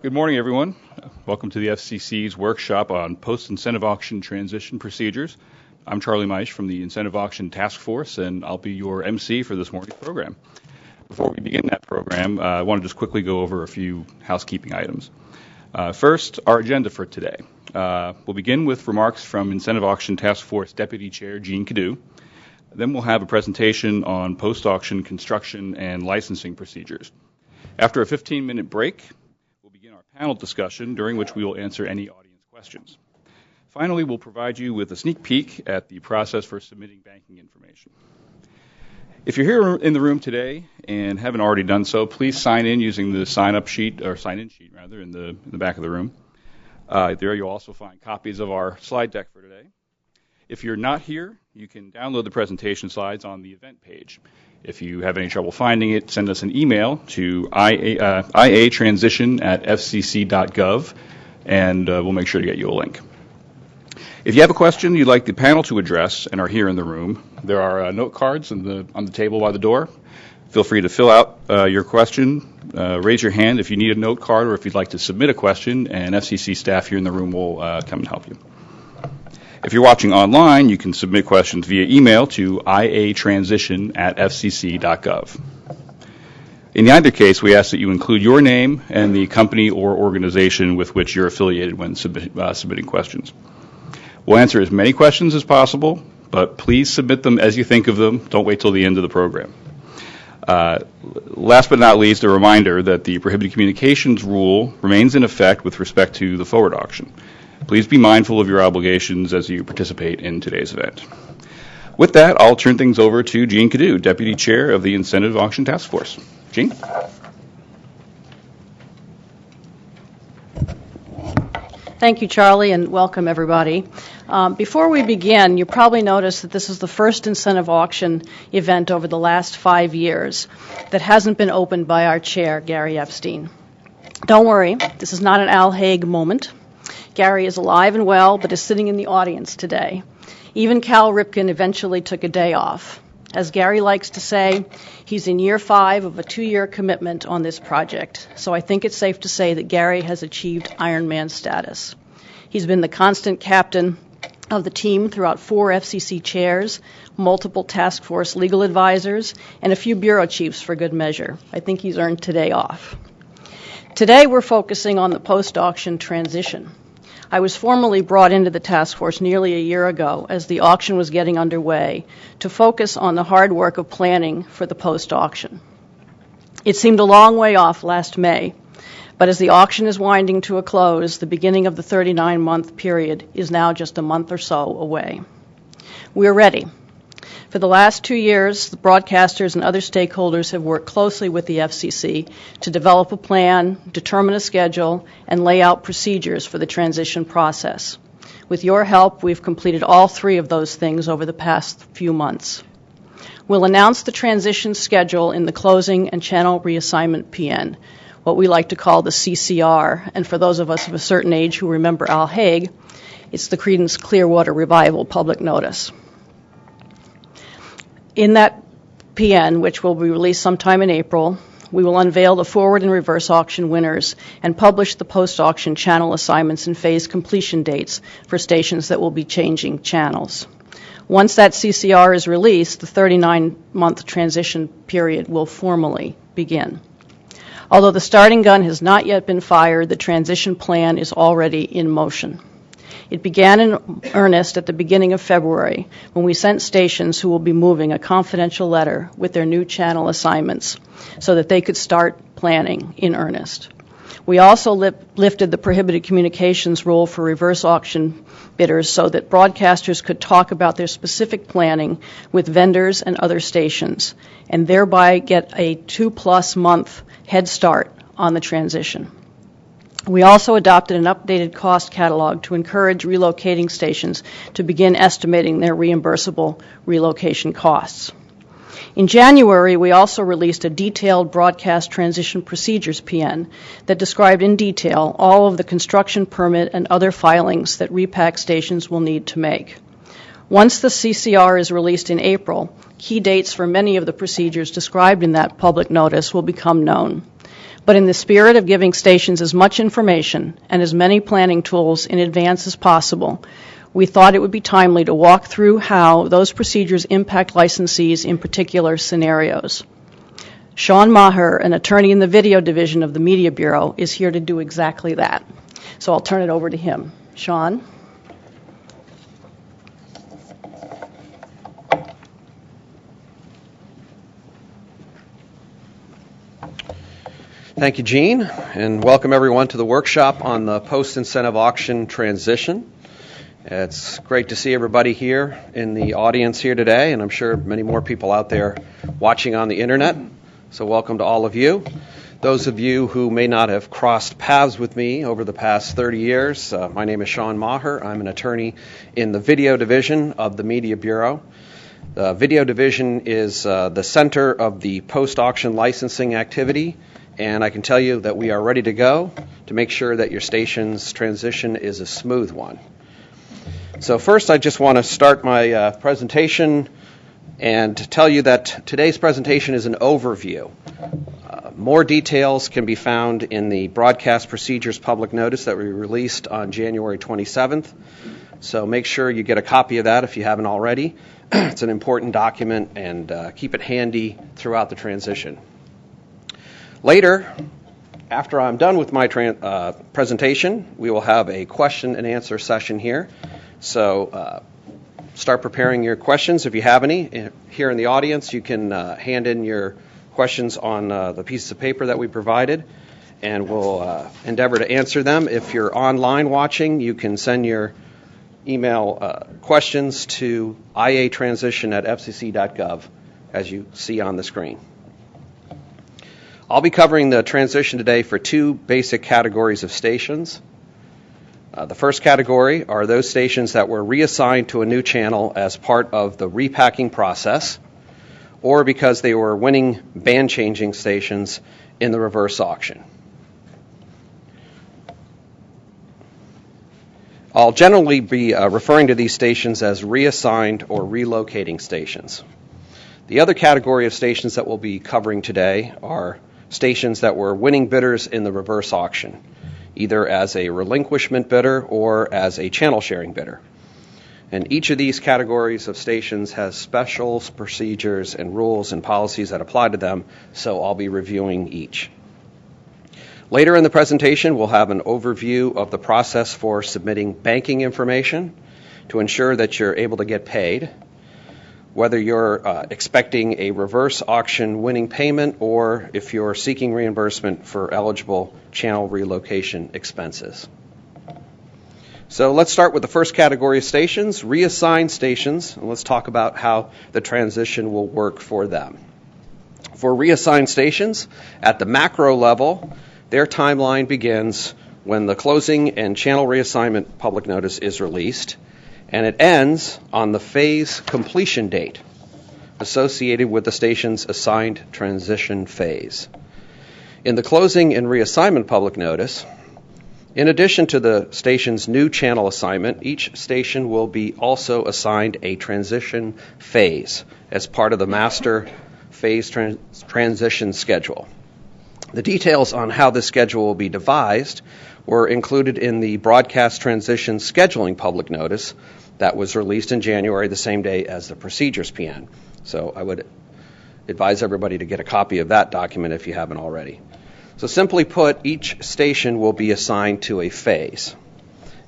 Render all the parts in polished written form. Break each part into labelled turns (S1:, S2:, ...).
S1: Good morning, everyone. Welcome to the FCC's workshop on post-incentive auction transition procedures. I'm Charlie Meisch from the Incentive Auction Task Force, and I'll be your MC for this morning's program. Before we begin that program, I want to just quickly go over a few housekeeping items. First, our agenda for today. We'll begin with remarks from Incentive Auction Task Force Deputy Chair Jean Cadeau. Then we'll have a presentation on post-auction construction and licensing procedures. After a 15-minute break, we'll begin our panel discussion, during which we will answer any audience questions. Finally, we'll provide you with a sneak peek at the process for submitting banking information. If you're here in the room today and haven't already done so, please sign in using the sign-in sheet in the back of the room. There you'll also find copies of our slide deck for today. If you're not here, you can download the presentation slides on the event page. If you have any trouble finding it, send us an email to iatransition@fcc.gov, and we'll make sure to get you a link. If you have a question you'd like the panel to address and are here in the room, there are note cards on the table by the door. Feel free to fill out your question, raise your hand if you need a note card or if you'd like to submit a question, and FCC staff here in the room will come and help you. If you're watching online, you can submit questions via email to iatransition@fcc.gov. In either case, we ask that you include your name and the company or organization with which you're affiliated when submitting questions. We'll answer as many questions as possible, but please submit them as you think of them. Don't wait till the end of the program. Last but not least, a reminder that the prohibited communications rule remains in effect with respect to the forward auction. Please be mindful of your obligations as you participate in today's event. With that, I'll turn things over to Jean Cadeau, Deputy Chair of the Incentive Auction Task Force. Jean?
S2: Thank you, Charlie, and welcome, everybody. Before we begin, you probably noticed that this is the first incentive auction event over the last 5 years that hasn't been opened by our chair, Gary Epstein. Don't worry, this is not an Al Haig moment. Gary is alive and well, but is sitting in the audience today. Even Cal Ripken eventually took a day off. As Gary likes to say, he's in year 5 of a 2-year commitment on this project, so I think it's safe to say that Gary has achieved Iron Man status. He's been the constant captain of the team throughout 4 FCC chairs, multiple task force legal advisors, and a few bureau chiefs for good measure. I think he's earned today off. Today we're focusing on the post-auction transition. I was formally brought into the task force nearly a year ago as the auction was getting underway to focus on the hard work of planning for the post-auction. It seemed a long way off last May, but as the auction is winding to a close, the beginning of the 39-month period is now just a month or so away. We're ready. For the last 2 years, the broadcasters and other stakeholders have worked closely with the FCC to develop a plan, determine a schedule, and lay out procedures for the transition process. With your help, we've completed all 3 of those things over the past few months. We'll announce the transition schedule in the closing and channel reassignment PN, what we like to call the CCR, and for those of us of a certain age who remember Al Haig, it's the Creedence Clearwater Revival public notice. In that PN, which will be released sometime in April, we will unveil the forward and reverse auction winners and publish the post-auction channel assignments and phase completion dates for stations that will be changing channels. Once that CCR is released, the 39-month transition period will formally begin. Although the starting gun has not yet been fired, the transition plan is already in motion. It began in earnest at the beginning of February when we sent stations who will be moving a confidential letter with their new channel assignments so that they could start planning in earnest. We also lifted the prohibited communications rule for reverse auction bidders so that broadcasters could talk about their specific planning with vendors and other stations and thereby get a 2+ month head start on the transition. We also adopted an updated cost catalog to encourage relocating stations to begin estimating their reimbursable relocation costs. In January, we also released a detailed broadcast transition procedures PN that described in detail all of the construction permit and other filings that repack stations will need to make. Once the CCR is released in April, key dates for many of the procedures described in that public notice will become known. But in the spirit of giving stations as much information and as many planning tools in advance as possible, we thought it would be timely to walk through how those procedures impact licensees in particular scenarios. Sean Maher, an attorney in the video division of the Media Bureau, is here to do exactly that. So I'll turn it over to him. Sean?
S3: Thank you, Jean, and welcome everyone to the workshop on the post-incentive auction transition. It's great to see everybody here in the audience here today, and I'm sure many more people out there watching on the internet. So welcome to all of you. Those of you who may not have crossed paths with me over the past 30 years, my name is Sean Maher. I'm an attorney in the video division of the Media Bureau. The video division is the center of the post-auction licensing activity, and I can tell you that we are ready to go to make sure that your station's transition is a smooth one. So first, I just want to start my presentation and tell you that today's presentation is an overview. More details can be found in the broadcast procedures public notice that we released on January 27th. So make sure you get a copy of that if you haven't already. It's an important document, and keep it handy throughout the transition. Later, after I'm done with my presentation, we will have a question and answer session here. So start preparing your questions if you have any. Here in the audience, you can hand in your questions on the pieces of paper that we provided, and we'll endeavor to answer them. If you're online watching, you can send your email questions to iatransition@fcc.gov, as you see on the screen. I'll be covering the transition today for two basic categories of stations. The first category are those stations that were reassigned to a new channel as part of the repacking process, or because they were winning band-changing stations in the reverse auction. I'll generally be referring to these stations as reassigned or relocating stations. The other category of stations that we'll be covering today are stations that were winning bidders in the reverse auction, either as a relinquishment bidder or as a channel sharing bidder. And each of these categories of stations has special procedures and rules and policies that apply to them, so I'll be reviewing each. Later in the presentation, we'll have an overview of the process for submitting banking information to ensure that you're able to get paid, whether you're expecting a reverse auction winning payment or if you're seeking reimbursement for eligible channel relocation expenses. So let's start with the first category of stations, reassigned stations, and let's talk about how the transition will work for them. For reassigned stations, at the macro level, their timeline begins when the closing and channel reassignment public notice is released, and it ends on the phase completion date associated with the station's assigned transition phase. In the closing and reassignment public notice, in addition to the station's new channel assignment, each station will be also assigned a transition phase as part of the master phase transition schedule. The details on how this schedule will be devised were included in the broadcast transition scheduling public notice that was released in January, the same day as the procedures PN. So I would advise everybody to get a copy of that document if you haven't already. So simply put, each station will be assigned to a phase.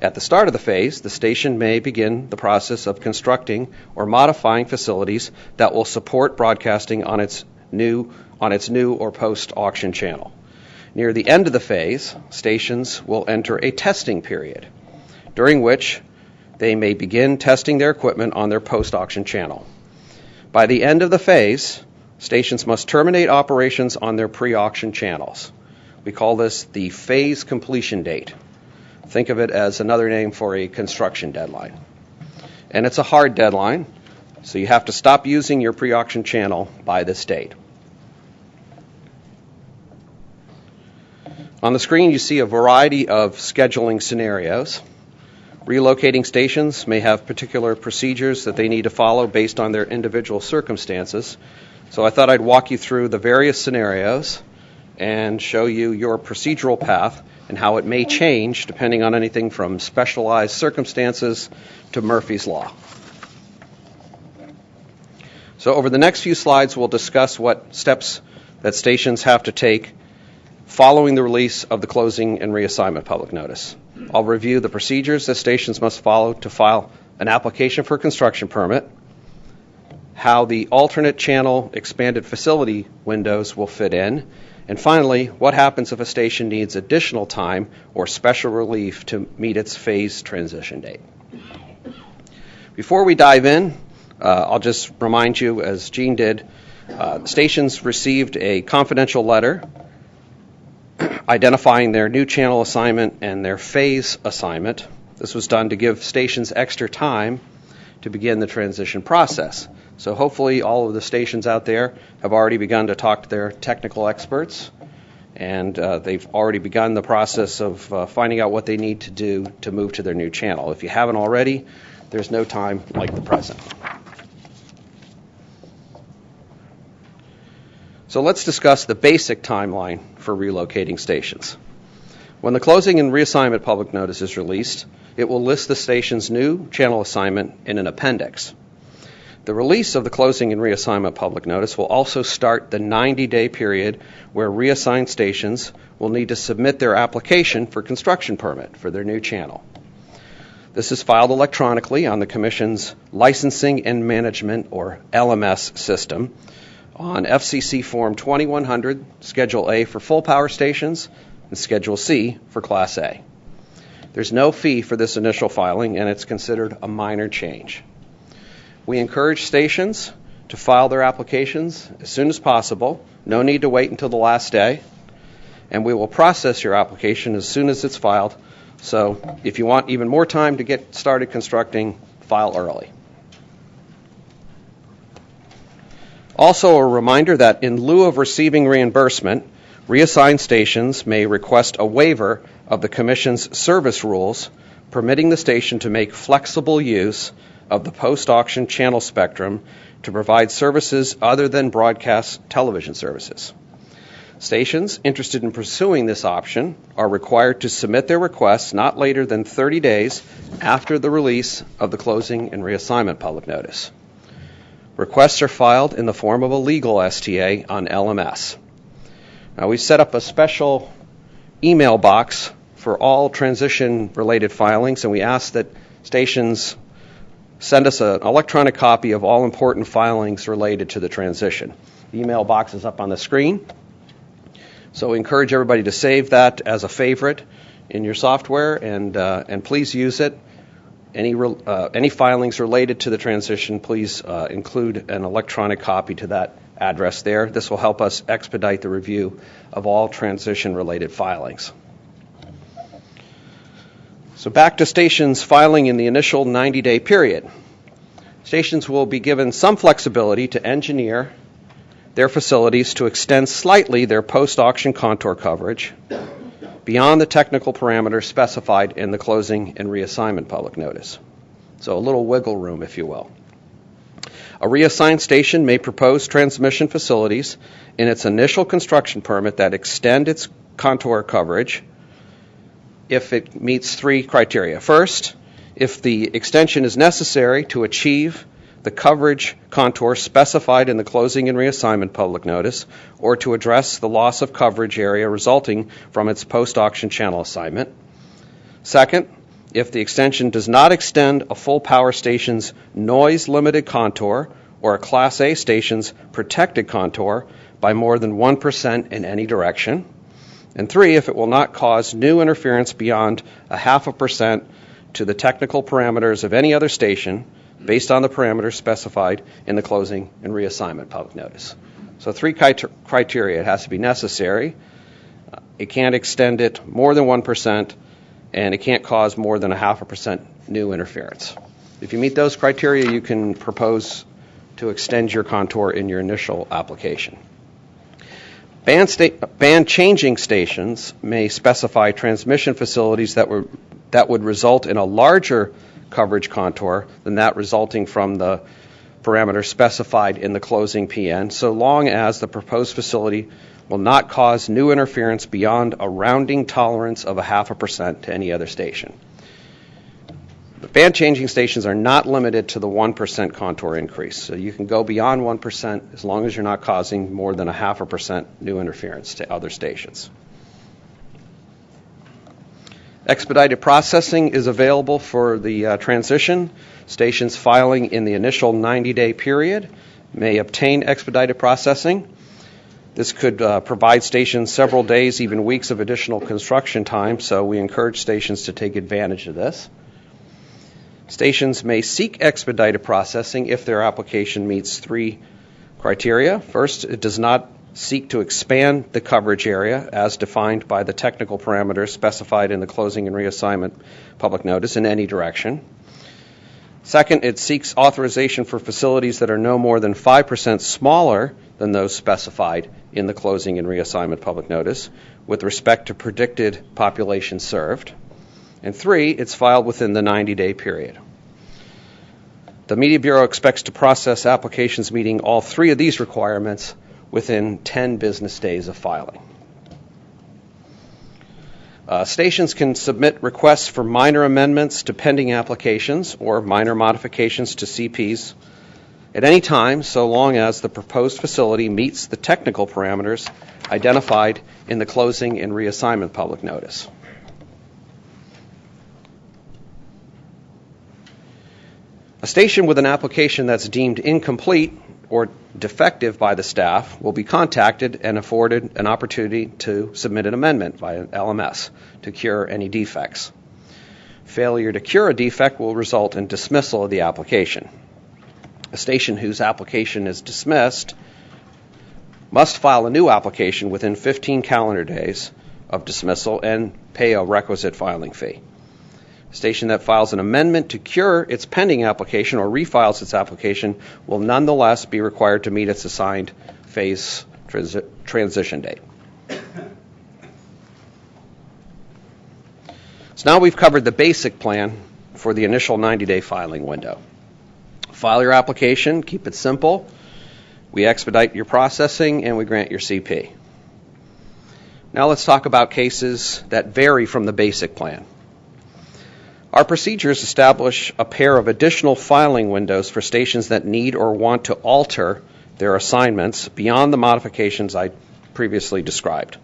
S3: At the start of the phase, the station may begin the process of constructing or modifying facilities that will support broadcasting on its new or post-auction channel. Near the end of the phase, stations will enter a testing period, during which they may begin testing their equipment on their post-auction channel. By the end of the phase, stations must terminate operations on their pre-auction channels. We call this the phase completion date. Think of it as another name for a construction deadline. And it's a hard deadline, so you have to stop using your pre-auction channel by this date. On the screen, you see a variety of scheduling scenarios. Relocating stations may have particular procedures that they need to follow based on their individual circumstances. So I thought I'd walk you through the various scenarios and show you your procedural path and how it may change depending on anything from specialized circumstances to Murphy's Law. So over the next few slides, we'll discuss what steps that stations have to take following the release of the closing and reassignment public notice. I'll review the procedures that stations must follow to file an application for a construction permit, how the alternate channel expanded facility windows will fit in, and finally, what happens if a station needs additional time or special relief to meet its phase transition date. Before we dive in, I'll just remind you, as Gene did, stations received a confidential letter identifying their new channel assignment and their phase assignment. This was done to give stations extra time to begin the transition process. So hopefully all of the stations out there have already begun to talk to their technical experts, and they've already begun the process of finding out what they need to do to move to their new channel. If you haven't already, there's no time like the present. So let's discuss the basic timeline for relocating stations. When the closing and reassignment public notice is released, it will list the station's new channel assignment in an appendix. The release of the closing and reassignment public notice will also start the 90-day period where reassigned stations will need to submit their application for construction permit for their new channel. This is filed electronically on the Commission's Licensing and Management, or LMS, system on FCC Form 2100, Schedule A for full power stations, and Schedule C for Class A. There's no fee for this initial filing, and it's considered a minor change. We encourage stations to file their applications as soon as possible. No need to wait until the last day. And we will process your application as soon as it's filed. So if you want even more time to get started constructing, file early. Also, a reminder that in lieu of receiving reimbursement, reassigned stations may request a waiver of the Commission's service rules, permitting the station to make flexible use of the post-auction channel spectrum to provide services other than broadcast television services. Stations interested in pursuing this option are required to submit their requests not later than 30 days after the release of the closing and reassignment public notice. Requests are filed in the form of a legal STA on LMS. Now, we set up a special email box for all transition-related filings, and we ask that stations send us an electronic copy of all important filings related to the transition. The email box is up on the screen. So we encourage everybody to save that as a favorite in your software, and please use it. Any filings related to the transition, please include an electronic copy to that address there. This will help us expedite the review of all transition-related filings. So back to stations filing in the initial 90-day period. Stations will be given some flexibility to engineer their facilities to extend slightly their post-auction contour coverage beyond the technical parameters specified in the closing and reassignment public notice. So a little wiggle room, if you will. A reassigned station may propose transmission facilities in its initial construction permit that extend its contour coverage if it meets three criteria. First, if the extension is necessary to achieve the coverage contour specified in the closing and reassignment public notice, or to address the loss of coverage area resulting from its post-auction channel assignment. Second, if the extension does not extend a full power station's noise-limited contour or a Class A station's protected contour by more than 1% in any direction. And three, if it will not cause new interference beyond 0.5% to the technical parameters of any other station based on the parameters specified in the closing and reassignment public notice. So three criteria. It has to be necessary, it can't extend it more than 1%, and it can't cause more than 0.5% new interference. If you meet those criteria, you can propose to extend your contour in your initial application. Band changing stations may specify transmission facilities that would result in a larger coverage contour than that resulting from the parameters specified in the closing PN, so long as the proposed facility will not cause new interference beyond a rounding tolerance of 0.5% to any other station. The band-changing stations are not limited to the 1% contour increase, so you can go beyond 1% as long as you're not causing more than 0.5% new interference to other stations. Expedited processing is available for the transition. Stations filing in the initial 90-day period may obtain expedited processing. This could provide stations several days, even weeks of additional construction time, so we encourage stations to take advantage of this. Stations may seek expedited processing if their application meets 3 criteria. First, it does not seek to expand the coverage area as defined by the technical parameters specified in the closing and reassignment public notice in any direction. Second, it seeks authorization for facilities that are no more than 5% smaller than those specified in the closing and reassignment public notice with respect to predicted population served. And 3, it's filed within the 90-day period. The Media Bureau expects to process applications meeting all 3 of these requirements within 10 business days of filing. Stations can submit requests for minor amendments to pending applications or minor modifications to CPs at any time, so long as the proposed facility meets the technical parameters identified in the closing and reassignment public notice. A station with an application that's deemed incomplete or defective by the staff will be contacted and afforded an opportunity to submit an amendment via LMS to cure any defects. Failure to cure a defect will result in dismissal of the application. A station whose application is dismissed must file a new application within 15 calendar days of dismissal and pay a requisite filing fee. A station that files an amendment to cure its pending application or refiles its application will nonetheless be required to meet its assigned phase transition date. So now we've covered the basic plan for the initial 90-day filing window. File your application, keep it simple. We expedite your processing, and we grant your CP. Now let's talk about cases that vary from the basic plan. Our procedures establish a pair of additional filing windows for stations that need or want to alter their assignments beyond the modifications I previously described.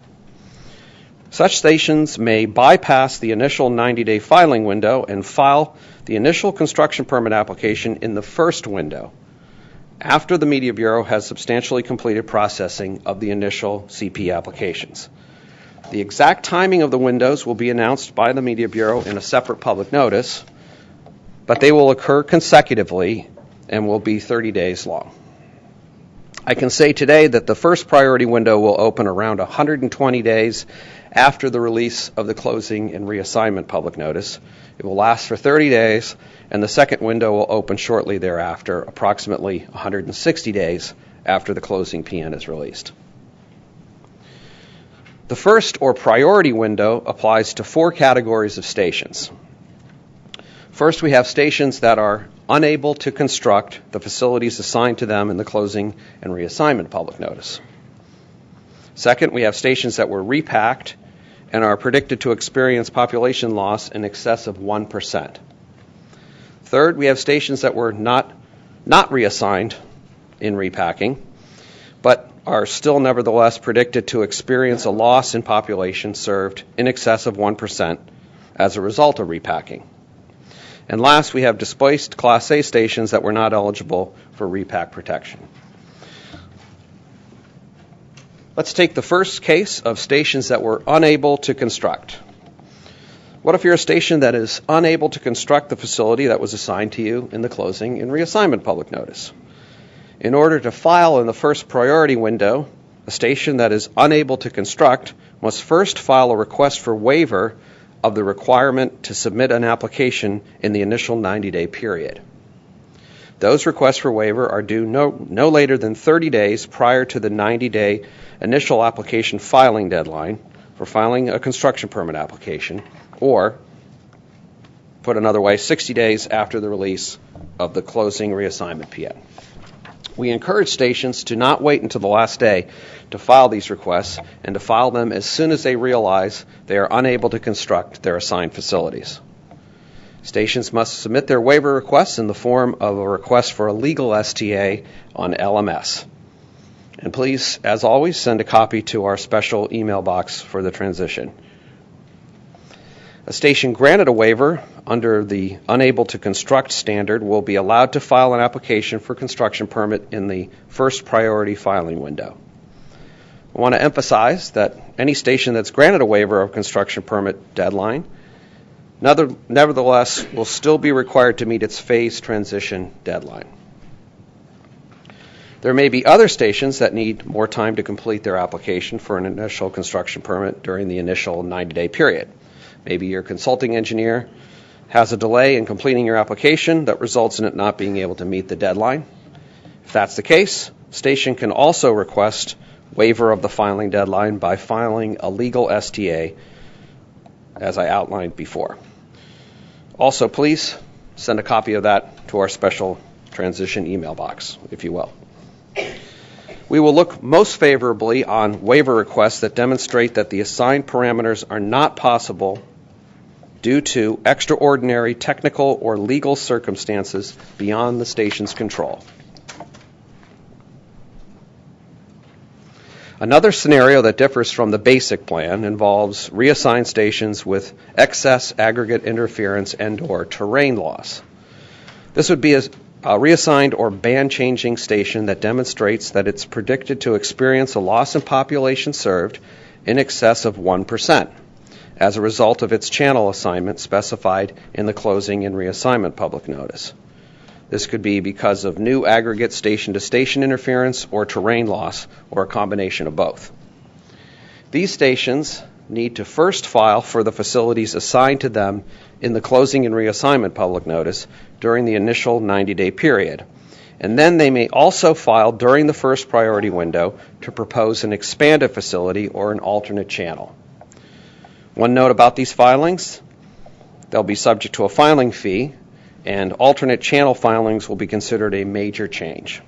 S3: Such stations may bypass the initial 90-day filing window and file the initial construction permit application in the first window, after the Media Bureau has substantially completed processing of the initial CP applications. The exact timing of the windows will be announced by the Media Bureau in a separate public notice, but they will occur consecutively and will be 30 days long. I can say today that the first priority window will open around 120 days after the release of the closing and reassignment public notice. It will last for 30 days, and the second window will open shortly thereafter, approximately 160 days after the closing PN is released. The first, or priority window, applies to 4 categories of stations. First, we have stations that are unable to construct the facilities assigned to them in the closing and reassignment public notice. Second, we have stations that were repacked and are predicted to experience population loss in excess of 1%. Third, we have stations that were not reassigned in repacking, but are still nevertheless predicted to experience a loss in population served in excess of 1% as a result of repacking. And last, we have displaced Class A stations that were not eligible for repack protection. Let's take the first case of stations that were unable to construct. What if you're a station that is unable to construct the facility that was assigned to you in the closing and reassignment public notice? In order to file in the first priority window, a station that is unable to construct must first file a request for waiver of the requirement to submit an application in the initial 90-day period. Those requests for waiver are due no later than 30 days prior to the 90-day initial application filing deadline for filing a construction permit application, or, put another way, 60 days after the release of the closing reassignment PN. We encourage stations to not wait until the last day to file these requests and to file them as soon as they realize they are unable to construct their assigned facilities. Stations must submit their waiver requests in the form of a request for a legal STA on LMS. And please, as always, send a copy to our special email box for the transition. A station granted a waiver under the unable to construct standard will be allowed to file an application for construction permit in the first priority filing window. I want to emphasize that any station that's granted a waiver of construction permit deadline nevertheless will still be required to meet its phase transition deadline. There may be other stations that need more time to complete their application for an initial construction permit during the initial 90-day period. Maybe your consulting engineer has a delay in completing your application that results in it not being able to meet the deadline. If that's the case, station can also request waiver of the filing deadline by filing a legal STA, as I outlined before. Also, please send a copy of that to our special transition email box, if you will. We will look most favorably on waiver requests that demonstrate that the assigned parameters are not possible due to extraordinary technical or legal circumstances beyond the station's control. Another scenario that differs from the basic plan involves reassigned stations with excess aggregate interference and/or terrain loss. This would be a reassigned or band-changing station that demonstrates that it's predicted to experience a loss in population served in excess of 1% as a result of its channel assignment specified in the closing and reassignment public notice. This could be because of new aggregate station-to-station interference or terrain loss, or a combination of both. These stations need to first file for the facilities assigned to them in the closing and reassignment public notice during the initial 90-day period. And then they may also file during the first priority window to propose an expanded facility or an alternate channel. One note about these filings: they'll be subject to a filing fee, and alternate channel filings will be considered a major change.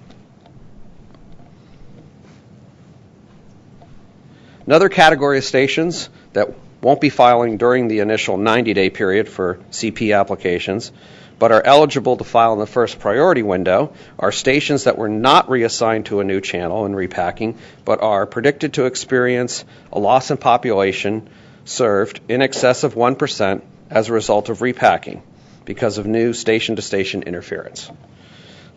S3: Another category of stations that won't be filing during the initial 90-day period for CP applications, but are eligible to file in the first priority window, are stations that were not reassigned to a new channel in repacking, but are predicted to experience a loss in population served in excess of 1% as a result of repacking because of new station-to-station interference.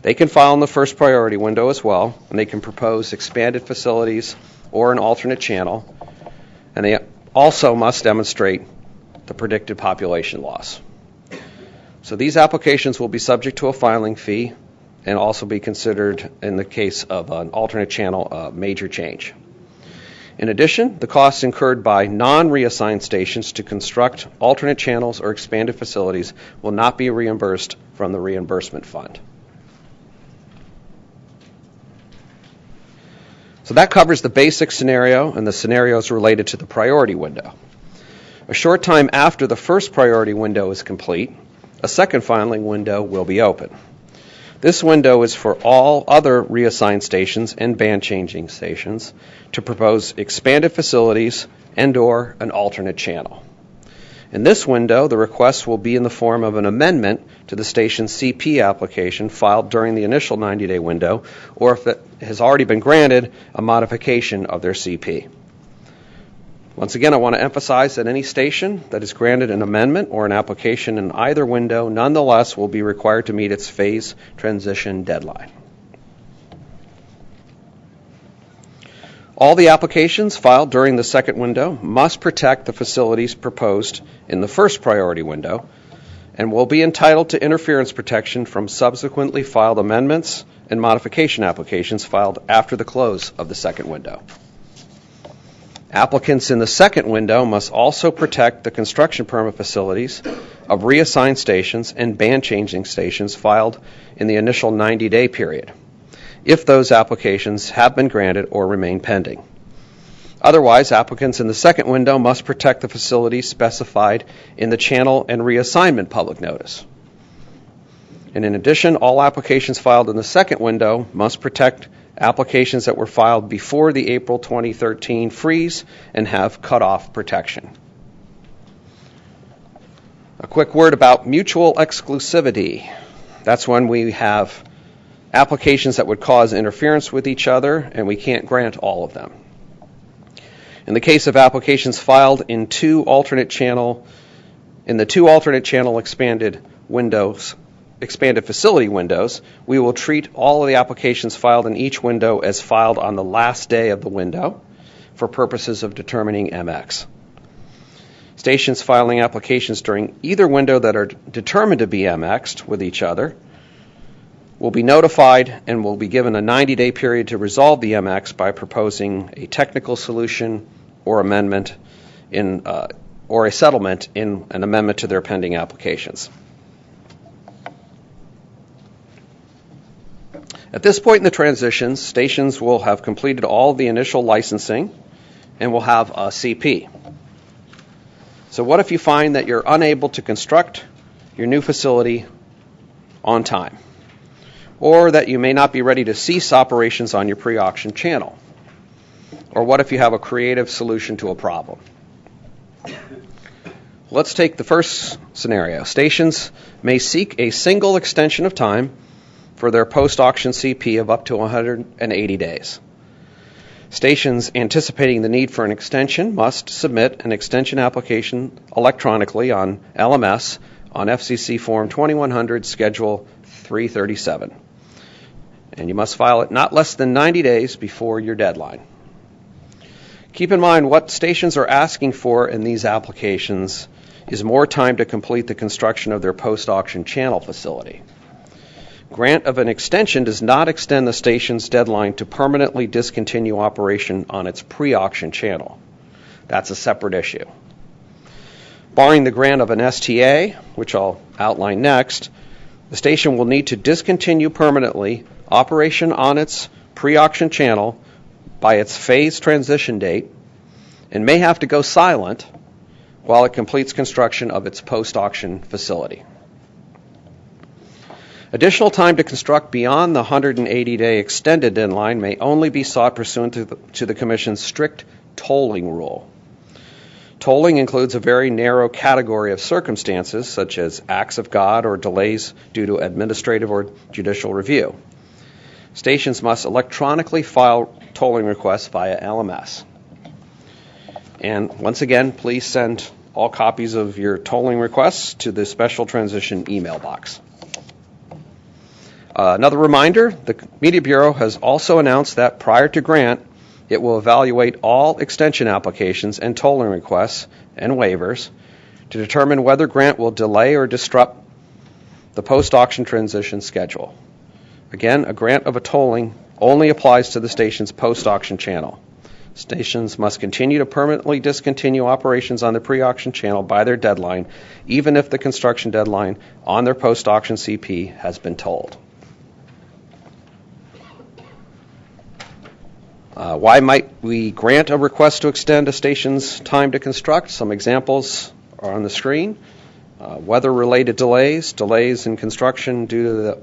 S3: They can file in the first priority window as well, and they can propose expanded facilities or an alternate channel, and they also must demonstrate the predicted population loss. So these applications will be subject to a filing fee and also be considered, in the case of an alternate channel, a major change. In addition, the costs incurred by non-reassigned stations to construct alternate channels or expanded facilities will not be reimbursed from the reimbursement fund. So that covers the basic scenario and the scenarios related to the priority window. A short time after the first priority window is complete, a second filing window will be open. This window is for all other reassigned stations and band-changing stations to propose expanded facilities and/or an alternate channel. In this window, the request will be in the form of an amendment to the station's CP application filed during the initial 90-day window, or if it has already been granted, a modification of their CP. Once again, I want to emphasize that any station that is granted an amendment or an application in either window nonetheless will be required to meet its phase transition deadline. All the applications filed during the second window must protect the facilities proposed in the first priority window and will be entitled to interference protection from subsequently filed amendments and modification applications filed after the close of the second window. Applicants in the second window must also protect the construction permit facilities of reassigned stations and band-changing stations filed in the initial 90-day period, if those applications have been granted or remain pending. Otherwise, applicants in the second window must protect the facilities specified in the channel and reassignment public notice. And in addition, all applications filed in the second window must protect applications that were filed before the April 2013 freeze and have cutoff protection. A quick word about mutual exclusivity. That's when we have applications that would cause interference with each other and we can't grant all of them. In the case of applications filed in the two alternate channel expanded facility windows, we will treat all of the applications filed in each window as filed on the last day of the window for purposes of determining MX. Stations filing applications during either window that are determined to be MX'd with each other will be notified and will be given a 90-day period to resolve the MX by proposing a technical solution or amendment or a settlement in an amendment to their pending applications. At this point in the transition, stations will have completed all of the initial licensing and will have a CP. So what if you find that you're unable to construct your new facility on time, or that you may not be ready to cease operations on your pre-auction channel? Or what if you have a creative solution to a problem? Let's take the first scenario. Stations may seek a single extension of time for their post-auction CP of up to 180 days. Stations anticipating the need for an extension must submit an extension application electronically on LMS on FCC Form 2100 Schedule 337. And you must file it not less than 90 days before your deadline. Keep in mind what stations are asking for in these applications is more time to complete the construction of their post-auction channel facility. Grant of an extension does not extend the station's deadline to permanently discontinue operation on its pre-auction channel. That's a separate issue. Barring the grant of an STA, which I'll outline next, the station will need to discontinue permanently operation on its pre-auction channel by its phase transition date and may have to go silent while it completes construction of its post-auction facility. Additional time to construct beyond the 180-day extended deadline may only be sought pursuant to the Commission's strict tolling rule. Tolling includes a very narrow category of circumstances, such as acts of God or delays due to administrative or judicial review. Stations must electronically file tolling requests via LMS. And once again, please send all copies of your tolling requests to the Special Transition email box. Another reminder, the Media Bureau has also announced that prior to grant, it will evaluate all extension applications and tolling requests and waivers to determine whether grant will delay or disrupt the post-auction transition schedule. Again, a grant of a tolling only applies to the station's post-auction channel. Stations must continue to permanently discontinue operations on the pre-auction channel by their deadline, even if the construction deadline on their post-auction CP has been tolled. Why might we grant a request to extend a station's time to construct? Some examples are on the screen. Weather-related delays, delays in construction due to the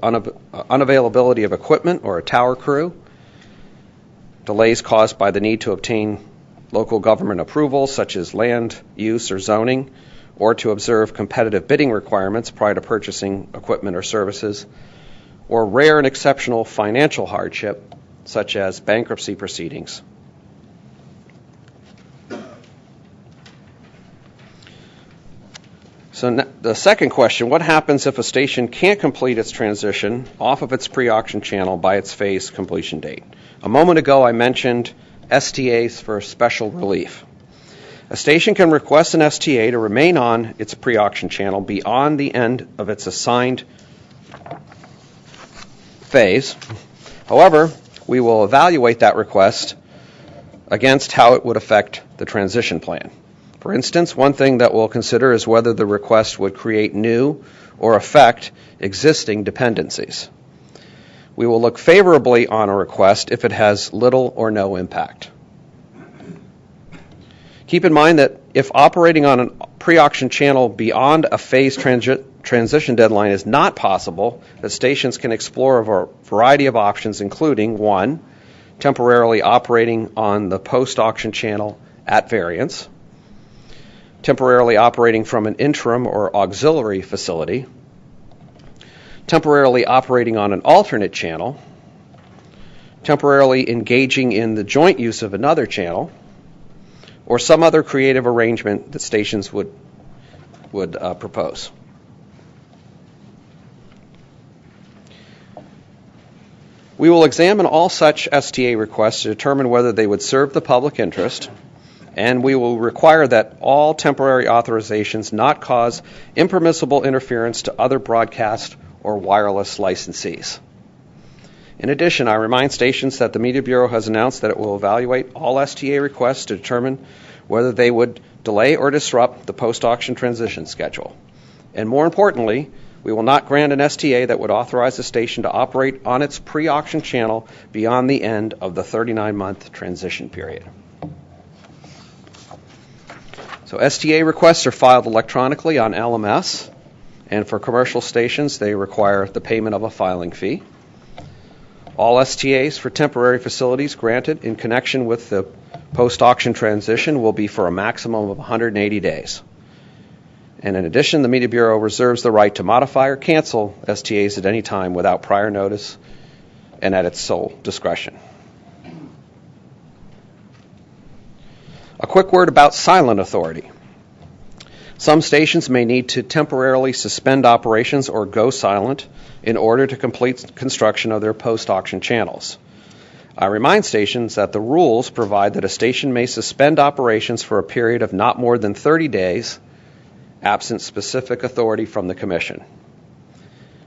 S3: unavailability of equipment or a tower crew, delays caused by the need to obtain local government approvals such as land use or zoning, or to observe competitive bidding requirements prior to purchasing equipment or services, or rare and exceptional financial hardship such as bankruptcy proceedings. So the second question, what happens if a station can't complete its transition off of its pre-auction channel by its phase completion date? A moment ago I mentioned STAs for special relief. A station can request an STA to remain on its pre-auction channel beyond the end of its assigned phase. However, we will evaluate that request against how it would affect the transition plan. For instance, one thing that we'll consider is whether the request would create new or affect existing dependencies. We will look favorably on a request if it has little or no impact. Keep in mind that if operating on a pre-auction channel beyond a phase transition deadline is not possible, that stations can explore a variety of options, including 1, temporarily operating on the post-auction channel at variance, temporarily operating from an interim or auxiliary facility, temporarily operating on an alternate channel, temporarily engaging in the joint use of another channel, or some other creative arrangement that stations would propose. We will examine all such STA requests to determine whether they would serve the public interest, and we will require that all temporary authorizations not cause impermissible interference to other broadcast or wireless licensees. In addition, I remind stations that the Media Bureau has announced that it will evaluate all STA requests to determine whether they would delay or disrupt the post-auction transition schedule. And more importantly, we will not grant an STA that would authorize the station to operate on its pre-auction channel beyond the end of the 39-month transition period. So STA requests are filed electronically on LMS, and for commercial stations, they require the payment of a filing fee. All STAs for temporary facilities granted in connection with the post-auction transition will be for a maximum of 180 days. And in addition, the Media Bureau reserves the right to modify or cancel STAs at any time without prior notice and at its sole discretion. A quick word about silent authority. Some stations may need to temporarily suspend operations or go silent in order to complete construction of their post-auction channels. I remind stations that the rules provide that a station may suspend operations for a period of not more than 30 days, absent specific authority from the Commission.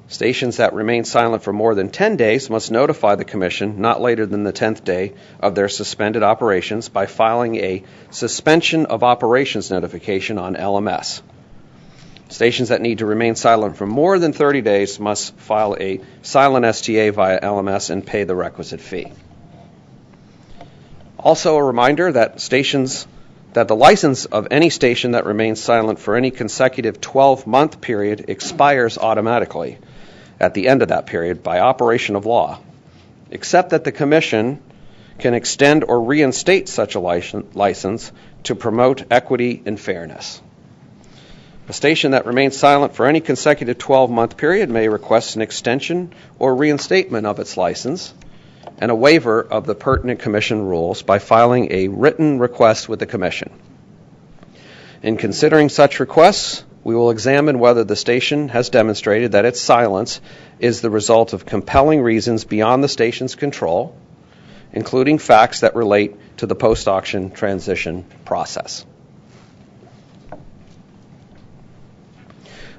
S3: Stations that remain silent for more than 10 days must notify the Commission not later than the 10th day of their suspended operations by filing a suspension of operations notification on LMS. Stations that need to remain silent for more than 30 days must file a silent STA via LMS and pay the requisite fee. Also a reminder that the license of any station that remains silent for any consecutive 12-month period expires automatically at the end of that period by operation of law, except that the Commission can extend or reinstate such a license to promote equity and fairness. A station that remains silent for any consecutive 12-month period may request an extension or reinstatement of its license and a waiver of the pertinent Commission rules by filing a written request with the Commission. In considering such requests, we will examine whether the station has demonstrated that its silence is the result of compelling reasons beyond the station's control, including facts that relate to the post-auction transition process.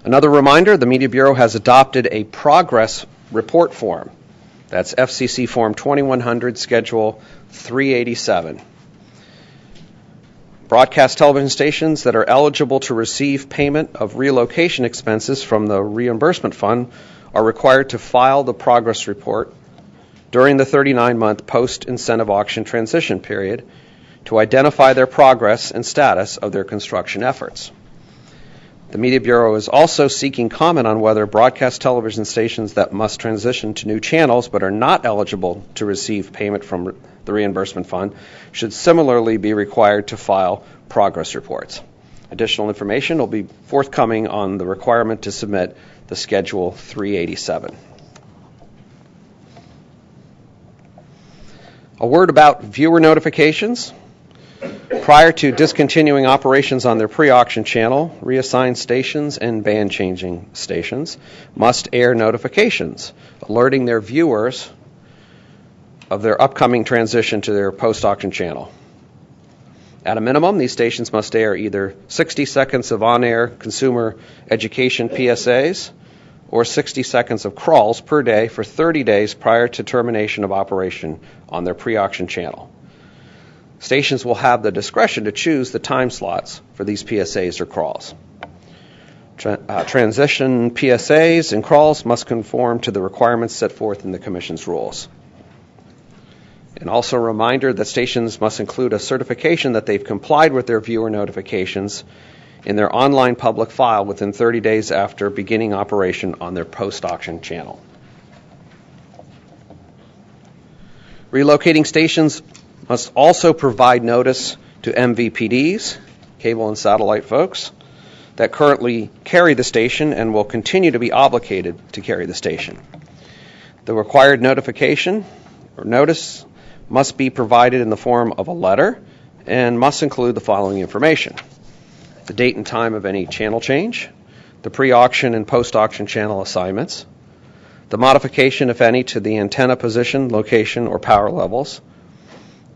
S3: Another reminder, the Media Bureau has adopted a progress report form. That's FCC Form 2100, Schedule 387. Broadcast television stations that are eligible to receive payment of relocation expenses from the reimbursement fund are required to file the progress report during the 39-month post-incentive auction transition period to identify their progress and status of their construction efforts. The Media Bureau is also seeking comment on whether broadcast television stations that must transition to new channels but are not eligible to receive payment from the reimbursement fund should similarly be required to file progress reports. Additional information will be forthcoming on the requirement to submit the Schedule 387. A word about viewer notifications. Prior to discontinuing operations on their pre-auction channel, reassigned stations and band-changing stations must air notifications alerting their viewers of their upcoming transition to their post-auction channel. At a minimum, these stations must air either 60 seconds of on-air consumer education PSAs or 60 seconds of crawls per day for 30 days prior to termination of operation on their pre-auction channel. Stations will have the discretion to choose the time slots for these PSAs or crawls. Transition PSAs and crawls must conform to the requirements set forth in the Commission's rules. And also a reminder that stations must include a certification that they've complied with their viewer notifications in their online public file within 30 days after beginning operation on their post-auction channel. Relocating stations must also provide notice to MVPDs, cable and satellite folks, that currently carry the station and will continue to be obligated to carry the station. The required notification or notice must be provided in the form of a letter and must include the following information: the date and time of any channel change, the pre-auction and post-auction channel assignments, the modification, if any, to the antenna position, location, or power levels,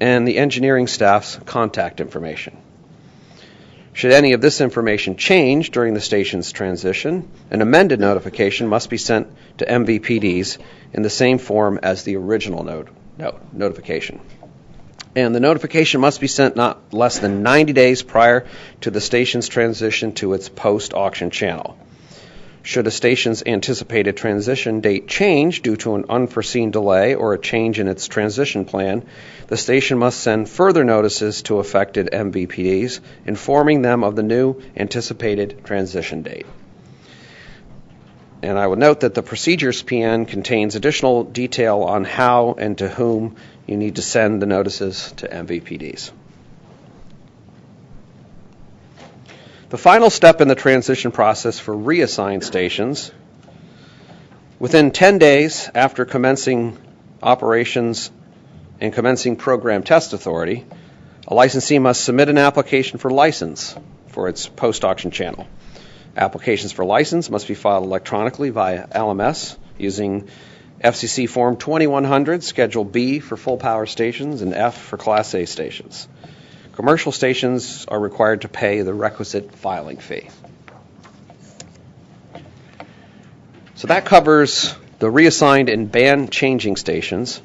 S3: and the engineering staff's contact information. Should any of this information change during the station's transition, an amended notification must be sent to MVPDs in the same form as the original notification. And the notification must be sent not less than 90 days prior to the station's transition to its post-auction channel. Should a station's anticipated transition date change due to an unforeseen delay or a change in its transition plan, the station must send further notices to affected MVPDs, informing them of the new anticipated transition date. And I would note that the Procedures PN contains additional detail on how and to whom you need to send the notices to MVPDs. The final step in the transition process for reassigned stations, within 10 days after commencing operations and commencing program test authority, a licensee must submit an application for license for its post-auction channel. Applications for license must be filed electronically via LMS using FCC Form 2100, Schedule B for full power stations and F for Class A stations. Commercial stations are required to pay the requisite filing fee. So that covers the reassigned and band changing stations.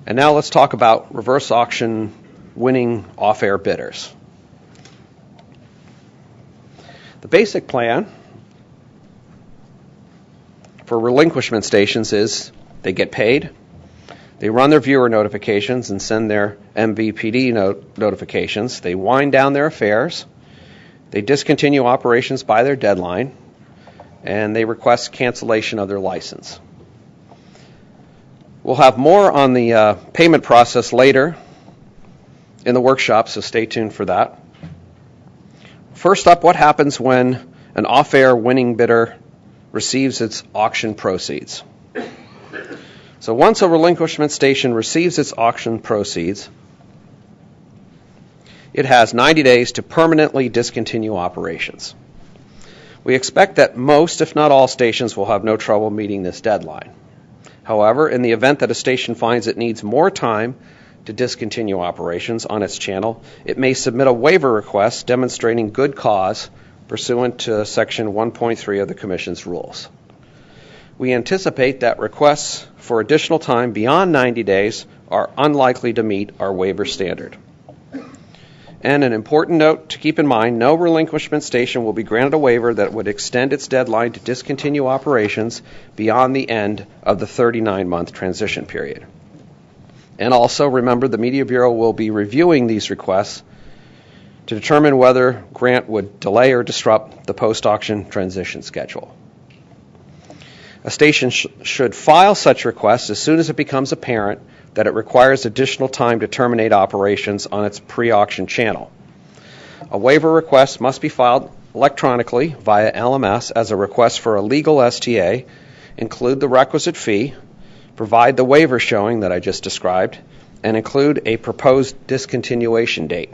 S3: And now let's talk about reverse auction winning off-air bidders. The basic plan for relinquishment stations is they get paid, they run their viewer notifications and send their MVPD notifications. They wind down their affairs. They discontinue operations by their deadline. And they request cancellation of their license. We'll have more on the payment process later in the workshop, so stay tuned for that. First up, what happens when an off-air winning bidder receives its auction proceeds? So once a relinquishment station receives its auction proceeds, it has 90 days to permanently discontinue operations. We expect that most, if not all, stations will have no trouble meeting this deadline. However, in the event that a station finds it needs more time to discontinue operations on its channel, it may submit a waiver request demonstrating good cause pursuant to Section 1.3 of the Commission's rules. We anticipate that requests for additional time beyond 90 days are unlikely to meet our waiver standard. And an important note to keep in mind, no relinquishment station will be granted a waiver that would extend its deadline to discontinue operations beyond the end of the 39-month transition period. And also remember, the Media Bureau will be reviewing these requests to determine whether grant would delay or disrupt the post-auction transition schedule. A station should file such requests as soon as it becomes apparent that it requires additional time to terminate operations on its pre-auction channel. A waiver request must be filed electronically via LMS as a request for a legal STA, include the requisite fee, provide the waiver showing that I just described, and include a proposed discontinuation date.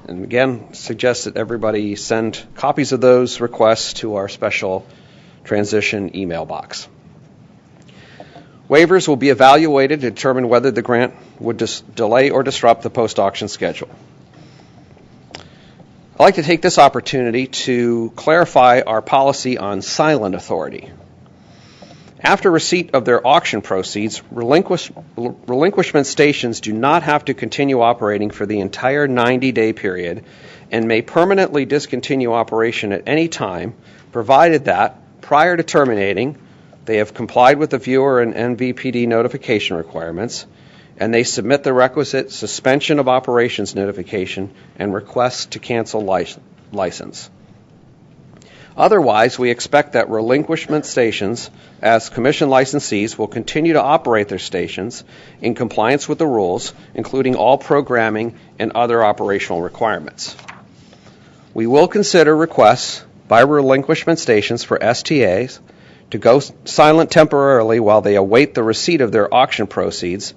S3: And again, suggest that everybody send copies of those requests to our special transition email box. Waivers will be evaluated to determine whether the grant would delay or disrupt the post-auction schedule. I'd like to take this opportunity to clarify our policy on silent authority. After receipt of their auction proceeds, relinquishment stations do not have to continue operating for the entire 90-day period and may permanently discontinue operation at any time, provided that, prior to terminating, they have complied with the viewer and MVPD notification requirements, and they submit the requisite suspension of operations notification and request to cancel license. Otherwise, we expect that relinquishment stations, as commission licensees, will continue to operate their stations in compliance with the rules, including all programming and other operational requirements. We will consider requests by relinquishment stations for STAs to go silent temporarily while they await the receipt of their auction proceeds,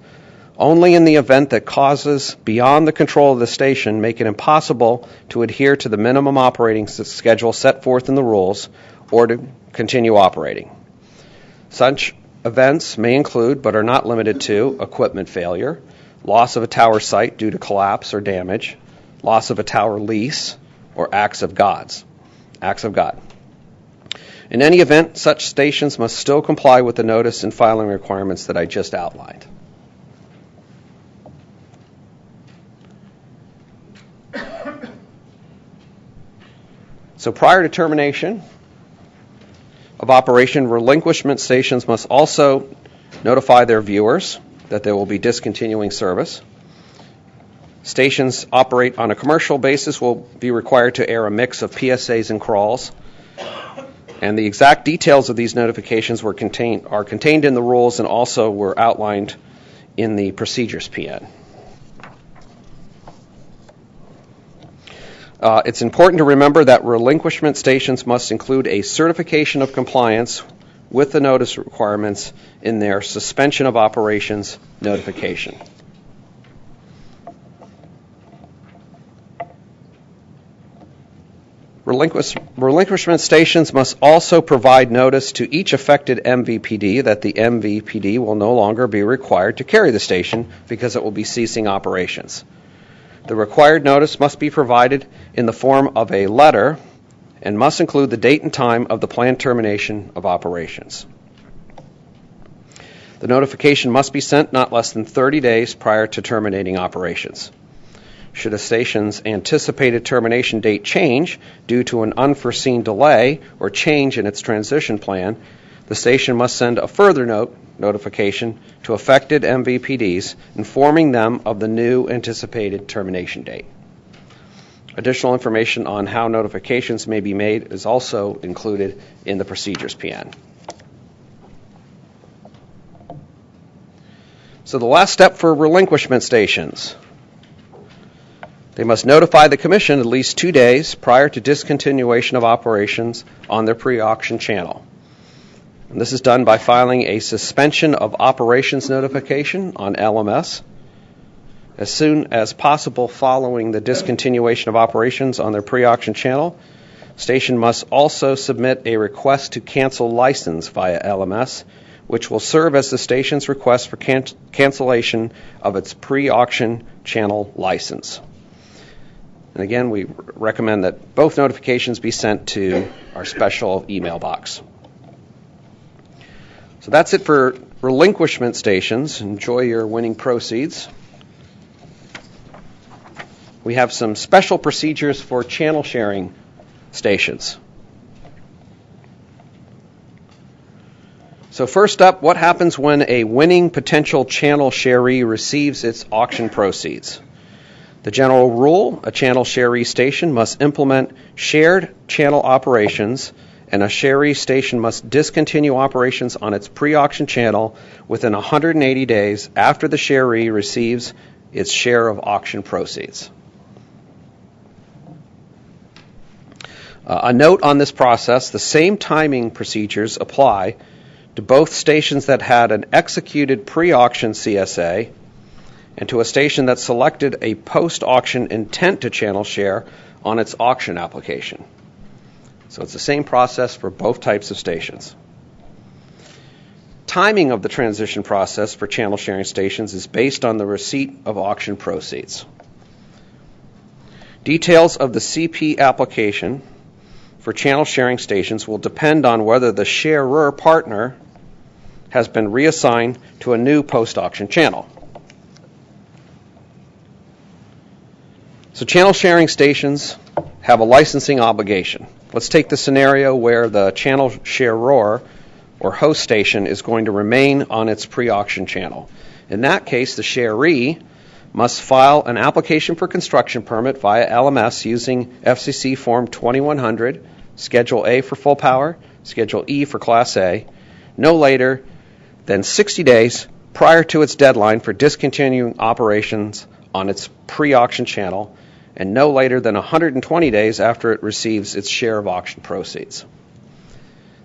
S3: only in the event that causes beyond the control of the station make it impossible to adhere to the minimum operating schedule set forth in the rules or to continue operating. Such events may include, but are not limited to, equipment failure, loss of a tower site due to collapse or damage, loss of a tower lease, or acts of God. In any event, such stations must still comply with the notice and filing requirements that I just outlined. So prior to termination of operation, relinquishment stations must also notify their viewers that they will be discontinuing service. Stations operate on a commercial basis will be required to air a mix of PSAs and crawls. And the exact details of these notifications are contained in the rules and also were outlined in the procedures PN. It's important to remember that relinquishment stations must include a certification of compliance with the notice requirements in their suspension of operations notification. Relinquishment stations must also provide notice to each affected MVPD that the MVPD will no longer be required to carry the station because it will be ceasing operations. The required notice must be provided in the form of a letter and must include the date and time of the planned termination of operations. The notification must be sent not less than 30 days prior to terminating operations. Should a station's anticipated termination date change due to an unforeseen delay or change in its transition plan, the station must send a further notification to affected MVPDs informing them of the new anticipated termination date. Additional information on how notifications may be made is also included in the procedures PN. So the last step for relinquishment stations. They must notify the Commission at least 2 days prior to discontinuation of operations on their pre-auction channel. And this is done by filing a suspension of operations notification on LMS as soon as possible following the discontinuation of operations on their pre-auction channel. Station must also submit a request to cancel license via LMS, which will serve as the station's request for cancellation of its pre-auction channel license. And again, we recommend that both notifications be sent to our special email box. So that's it for relinquishment stations. Enjoy your winning proceeds. We have some special procedures for channel sharing stations. So first up, what happens when a winning potential channel sharee receives its auction proceeds? The general rule, a channel sharee station must implement shared channel operations, and a sharee station must discontinue operations on its pre-auction channel within 180 days after the sharee receives its share of auction proceeds. A note on this process, the same timing procedures apply to both stations that had an executed pre-auction CSA and to a station that selected a post-auction intent to channel share on its auction application. So it's the same process for both types of stations. Timing of the transition process for channel sharing stations is based on the receipt of auction proceeds. Details of the CP application for channel sharing stations will depend on whether the sharer partner has been reassigned to a new post-auction channel. So channel sharing stations have a licensing obligation. Let's take the scenario where the channel sharer or host station is going to remain on its pre-auction channel. In that case, the sharee must file an application for construction permit via LMS using FCC Form 2100, Schedule A for full power, Schedule E for Class A, no later than 60 days prior to its deadline for discontinuing operations on its pre-auction channel, and no later than 120 days after it receives its share of auction proceeds.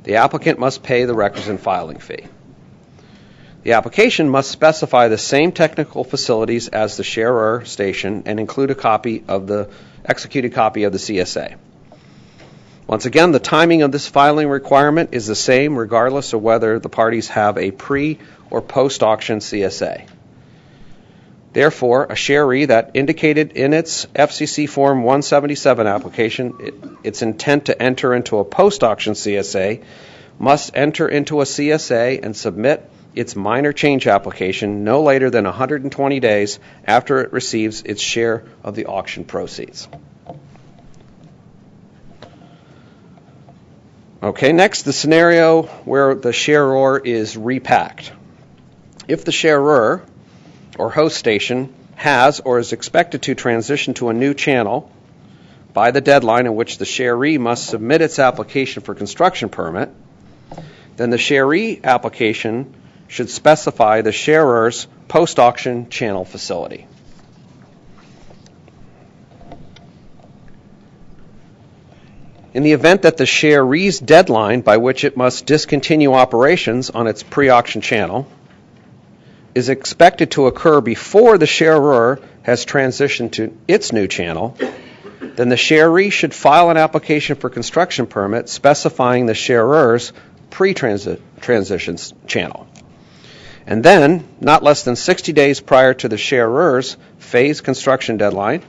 S3: The applicant must pay the requisite filing fee. The application must specify the same technical facilities as the sharer station and include a executed copy of the CSA. Once again, the timing of this filing requirement is the same regardless of whether the parties have a pre- or post-auction CSA. Therefore, a sharee that indicated in its FCC Form 177 application its intent to enter into a post-auction CSA must enter into a CSA and submit its minor change application no later than 120 days after it receives its share of the auction proceeds. Okay, next, the scenario where the sharer is repacked. If the sharer or host station has or is expected to transition to a new channel by the deadline in which the sharee must submit its application for construction permit, then the sharee application should specify the sharer's post-auction channel facility. In the event that the sharee's deadline by which it must discontinue operations on its pre-auction channel is expected to occur before the sharer has transitioned to its new channel, then the sharee should file an application for construction permit specifying the sharer's pre-transition channel. And then, not less than 60 days prior to the sharer's phased construction deadline,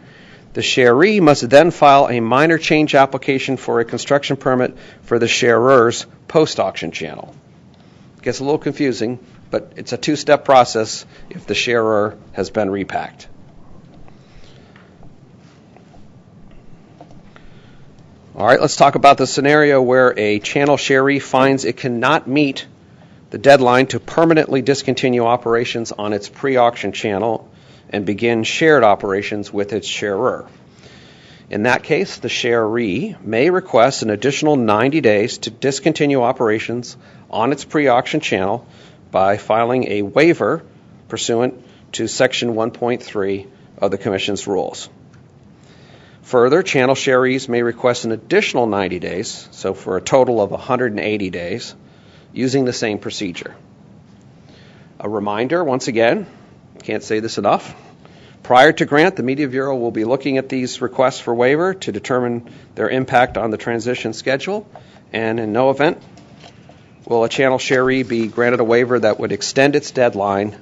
S3: the sharee must then file a minor change application for a construction permit for the sharer's post-auction channel. It gets a little confusing, but it's a two-step process if the sharer has been repacked. All right, let's talk about the scenario where a channel sharee finds it cannot meet the deadline to permanently discontinue operations on its pre-auction channel and begin shared operations with its sharer. In that case, the sharee may request an additional 90 days to discontinue operations on its pre-auction channel by filing a waiver pursuant to Section 1.3 of the Commission's rules. Further, channel sharees may request an additional 90 days, so for a total of 180 days, using the same procedure. A reminder, once again, can't say this enough, prior to grant, the Media Bureau will be looking at these requests for waiver to determine their impact on the transition schedule, and in no event will a channel sharee be granted a waiver that would extend its deadline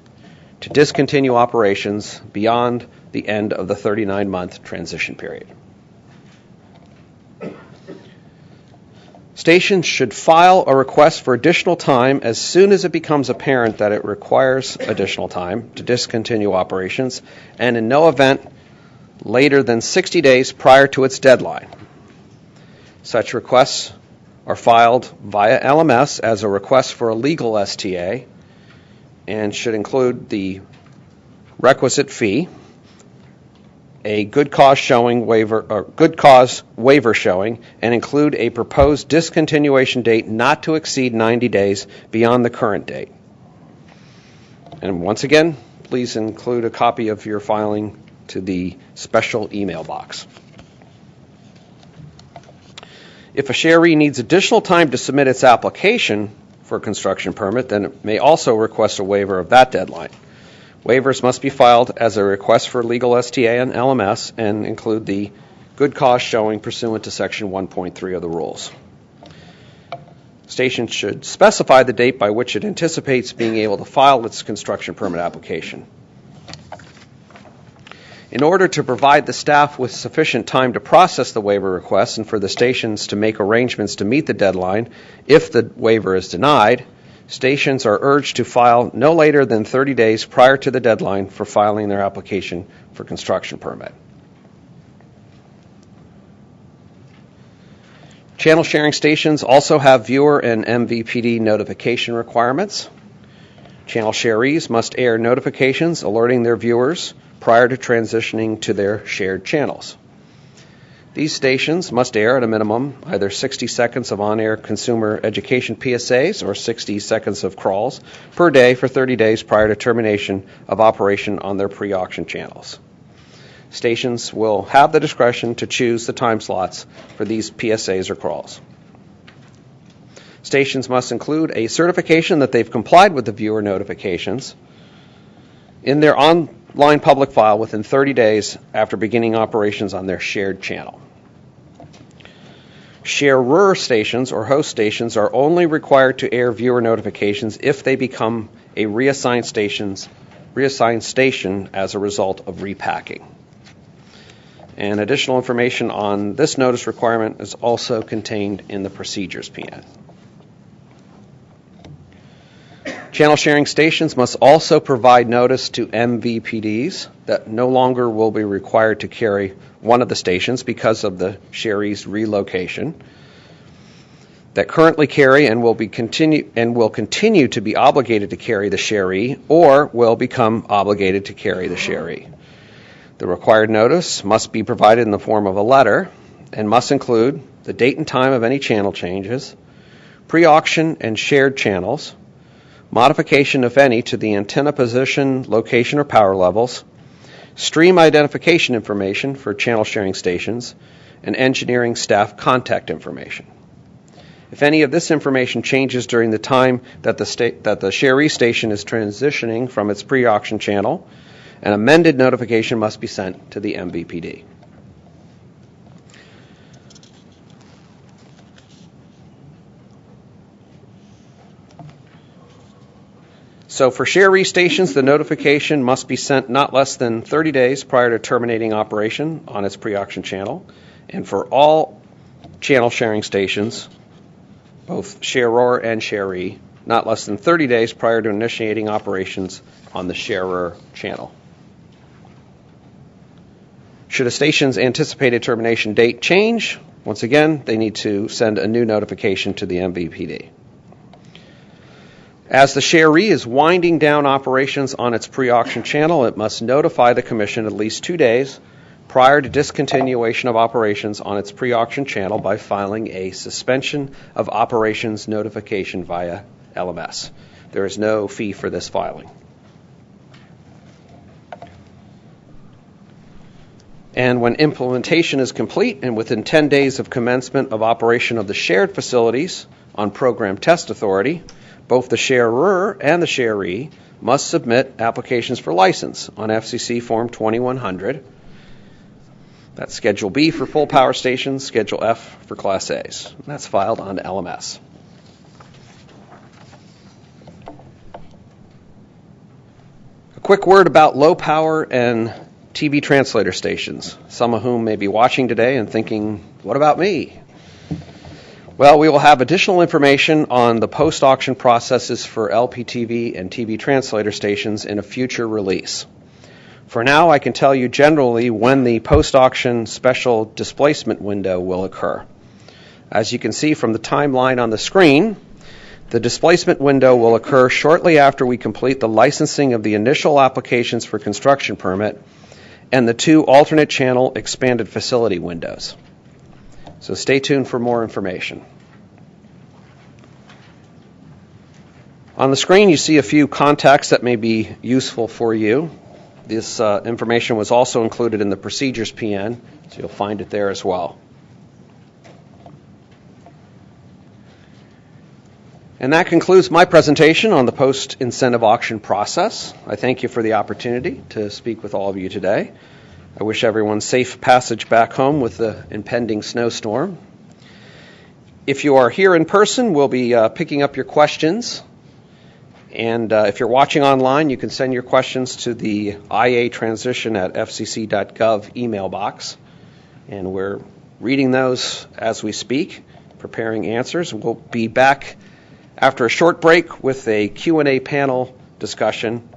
S3: to discontinue operations beyond the end of the 39-month transition period. Stations should file a request for additional time as soon as it becomes apparent that it requires additional time to discontinue operations, and in no event later than 60 days prior to its deadline. Such requests are filed via LMS as a request for a legal STA and should include the requisite fee, a good cause waiver showing, and include a proposed discontinuation date not to exceed 90 days beyond the current date. And once again, please include a copy of your filing to the special email box. If a sharee needs additional time to submit its application for a construction permit, then it may also request a waiver of that deadline. Waivers must be filed as a request for legal STA and LMS and include the good cause showing pursuant to Section 1.3 of the rules. Station should specify the date by which it anticipates being able to file its construction permit application. In order to provide the staff with sufficient time to process the waiver request and for the stations to make arrangements to meet the deadline if the waiver is denied, stations are urged to file no later than 30 days prior to the deadline for filing their application for construction permit. Channel sharing stations also have viewer and MVPD notification requirements. Channel sharees must air notifications alerting their viewers prior to transitioning to their shared channels. These stations must air at a minimum either 60 seconds of on-air consumer education PSAs or 60 seconds of crawls per day for 30 days prior to termination of operation on their pre-auction channels. Stations will have the discretion to choose the time slots for these PSAs or crawls. Stations must include a certification that they've complied with the viewer notifications in their online public file within 30 days after beginning operations on their shared channel. Sharer stations or host stations are only required to air viewer notifications if they become a reassigned station as a result of repacking. And additional information on this notice requirement is also contained in the Procedures PN. Channel sharing stations must also provide notice to MVPDs that no longer will be required to carry one of the stations because of the sharee's relocation, that currently carry and will continue to be obligated to carry the sharee or will become obligated to carry the sharee. The required notice must be provided in the form of a letter and must include the date and time of any channel changes, pre-auction and shared channels, modification, if any, to the antenna position, location, or power levels, stream identification information for channel sharing stations, and engineering staff contact information. If any of this information changes during the time that the sharee station is transitioning from its pre-auction channel, an amended notification must be sent to the MVPD. So for sharee stations, the notification must be sent not less than 30 days prior to terminating operation on its pre-auction channel. And for all channel sharing stations, both sharer and sharee, not less than 30 days prior to initiating operations on the sharer channel. Should a station's anticipated termination date change, once again, they need to send a new notification to the MVPD. As the sharee is winding down operations on its pre-auction channel, it must notify the Commission at least 2 days prior to discontinuation of operations on its pre-auction channel by filing a suspension of operations notification via LMS. There is no fee for this filing. And when implementation is complete and within 10 days of commencement of operation of the shared facilities on program test authority, both the sharer and the sharee must submit applications for license on FCC Form 2100. That's Schedule B for full power stations, Schedule F for Class A's. And that's filed on LMS. A quick word about low power and TV translator stations, some of whom may be watching today and thinking, what about me? Well, we will have additional information on the post-auction processes for LPTV and TV translator stations in a future release. For now, I can tell you generally when the post-auction special displacement window will occur. As you can see from the timeline on the screen, the displacement window will occur shortly after we complete the licensing of the initial applications for construction permit and the 2 alternate channel expanded facility windows. So stay tuned for more information. On the screen, you see a few contacts that may be useful for you. This information was also included in the Procedures PN, so you'll find it there as well. And that concludes my presentation on the post-incentive auction process. I thank you for the opportunity to speak with all of you today. I wish everyone safe passage back home with the impending snowstorm. If you are here in person, we'll be picking up your questions. And if you're watching online, you can send your questions to the iatransition@fcc.gov email box. And we're reading those as we speak, preparing answers. We'll be back after a short break with a Q&A panel discussion,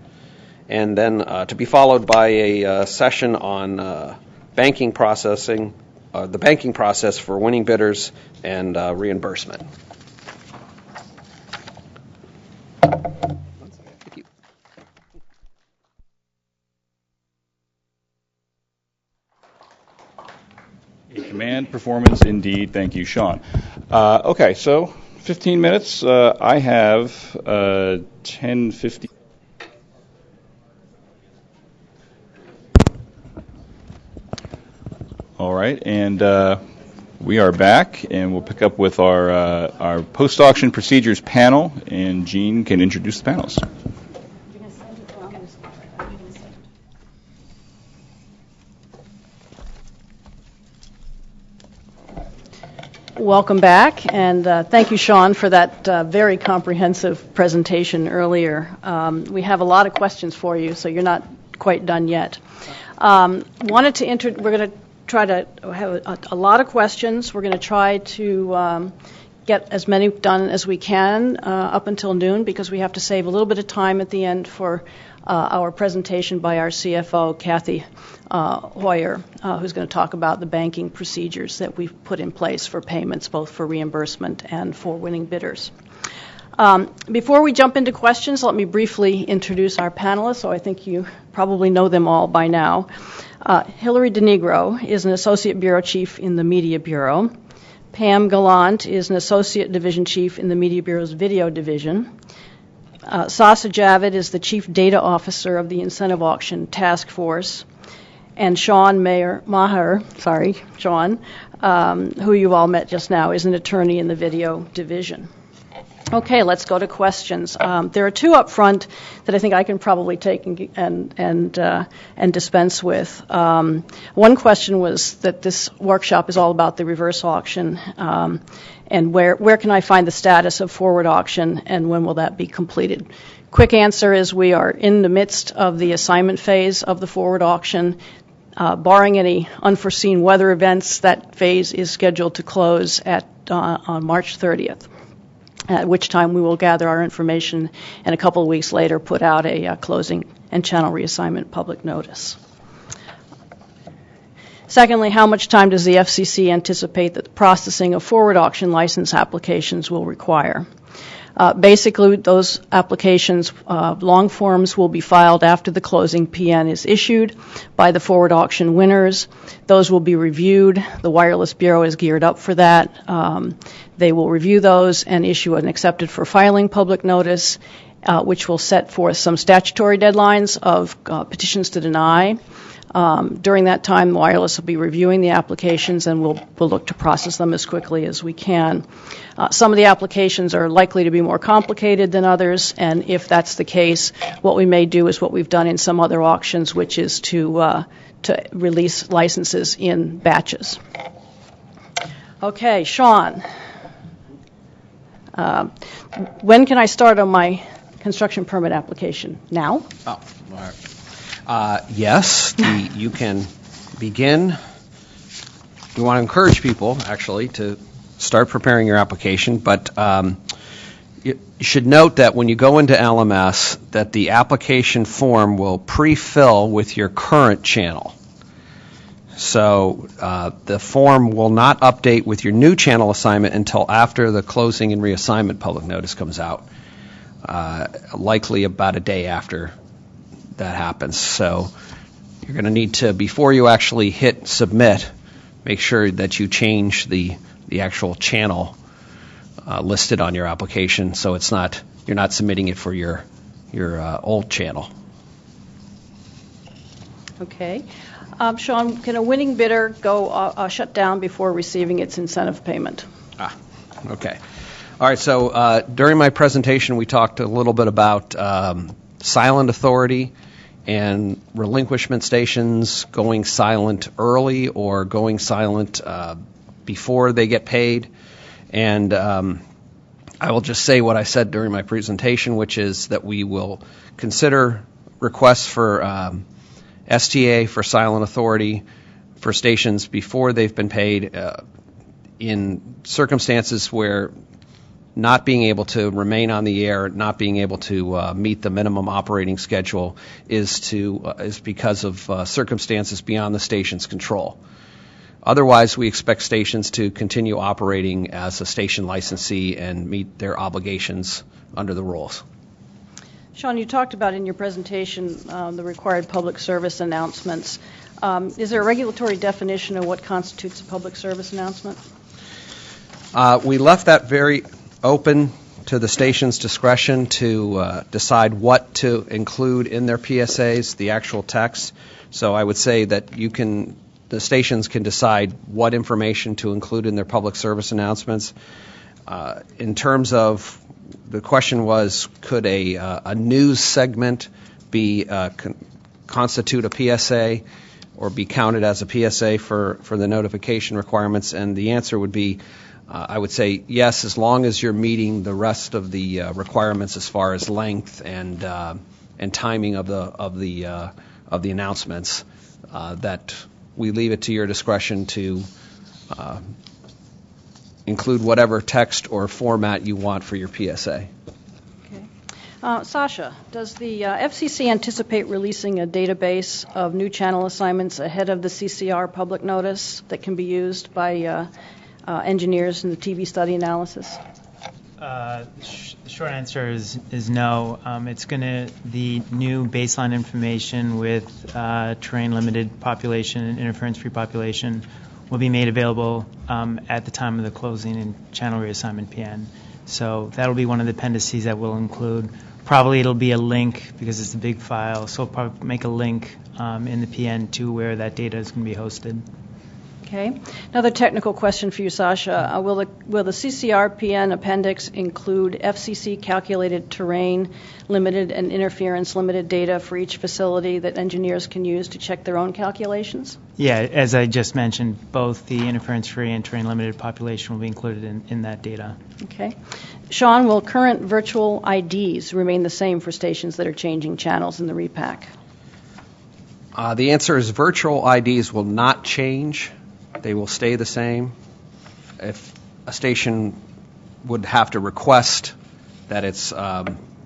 S3: and then to be followed by a session on banking processing, the banking process for winning bidders and reimbursement. Thank you.
S1: Great performance indeed. Thank you, Sean. Okay, so 15 minutes. I have 10:50. All right, and we are back, and we'll pick up with our post-auction procedures panel, and Jean can introduce the panelists.
S2: Welcome back, and thank you, Sean, for that very comprehensive presentation earlier. We have a lot of questions for you, so you're not quite done yet. We're going to try to have a lot of questions. We're going to try to get as many done as we can up until noon, because we have to save a little bit of time at the end for our presentation by our CFO, Kathy Hoyer, who's going to talk about the banking procedures that we've put in place for payments, both for reimbursement and for winning bidders. Before we jump into questions, let me briefly introduce our panelists, so I think you probably know them all by now. Hillary DeNigro is an Associate Bureau Chief in the Media Bureau. Pam Gallant is an Associate Division Chief in the Media Bureau's Video Division. Sasa Javid is the Chief Data Officer of the Incentive Auction Task Force. And Sean Sean, who you all met just now, is an attorney in the Video Division. Okay, let's go to questions. There are two up front that I think I can probably take and dispense with. One question was that this workshop is all about the reverse auction, and where can I find the status of forward auction, and when will that be completed? Quick answer is we are in the midst of the assignment phase of the forward auction. Barring any unforeseen weather events, that phase is scheduled to close on March 30th. At which time we will gather our information and a couple of weeks later put out a closing and channel reassignment public notice. Secondly, how much time does the FCC anticipate that the processing of forward auction license applications will require? Basically, those applications, long forms, will be filed after the closing PN is issued by the forward auction winners. Those will be reviewed. The Wireless Bureau is geared up for that. They will review those and issue an accepted for filing public notice, which will set forth some statutory deadlines of petitions to deny. During that time, Wireless will be reviewing the applications, and we'll look to process them as quickly as we can. Some of the applications are likely to be more complicated than others, and if that's the case, what we may do is what we've done in some other auctions, which is to release licenses in batches. Okay, Sean. When can I start on my construction permit application? Now?
S3: Oh, all right. Yes, you can begin. We want to encourage people, actually, to start preparing your application, but you should note that when you go into LMS, that the application form will pre-fill with your current channel. So the form will not update with your new channel assignment until after the closing and reassignment public notice comes out, likely about a day after that happens. So you're going to need to, before you actually hit submit, make sure that you change the actual channel listed on your application, so you're not submitting it for your old channel.
S2: Okay. Sean, can a winning bidder go shut down before receiving its incentive payment?
S3: Okay. All right, so during my presentation, we talked a little bit about silent authority and relinquishment stations going silent early or going silent before they get paid. And I will just say what I said during my presentation, which is that we will consider requests for STA for silent authority for stations before they've been paid in circumstances where not being able to remain on the air, not being able to meet the minimum operating schedule is because of circumstances beyond the station's control. Otherwise, we expect stations to continue operating as a station licensee and meet their obligations under the rules.
S2: Sean, you talked about in your presentation the required public service announcements. Is there a regulatory definition of what constitutes a public service announcement?
S3: We left that very open to the station's discretion to decide what to include in their PSAs, the actual text. So I would say that the stations can decide what information to include in their public service announcements. In terms of, the question was, could a news segment be constitute a PSA or be counted as a PSA for the notification requirements? And the answer would be, I would say yes, as long as you're meeting the rest of the requirements as far as length and timing of the announcements. That we leave it to your discretion to include whatever text or format you want for your PSA.
S2: Okay. Sasha, does the FCC anticipate releasing a database of new channel assignments ahead of the CCR public notice that can be used by engineers in the TV study analysis?
S4: The short answer is no. It's the new baseline information with terrain-limited population and interference-free population will be made available at the time of the closing and channel reassignment PN. So that'll be one of the appendices that we'll include. Probably it'll be a link because it's a big file, so we'll probably make a link in the PN to where that data is going to be hosted.
S2: Okay. Another technical question for you, Sasha. Will the CCR-PN appendix include FCC calculated terrain limited and interference limited data for each facility that engineers can use to check their own calculations?
S4: Yeah, as I just mentioned, both the interference-free and terrain-limited population will be included in that data.
S2: Okay. Sean, will current virtual IDs remain the same for stations that are changing channels in the repack?
S3: The answer is virtual IDs will not change. They will stay the same. If a station would have to request that its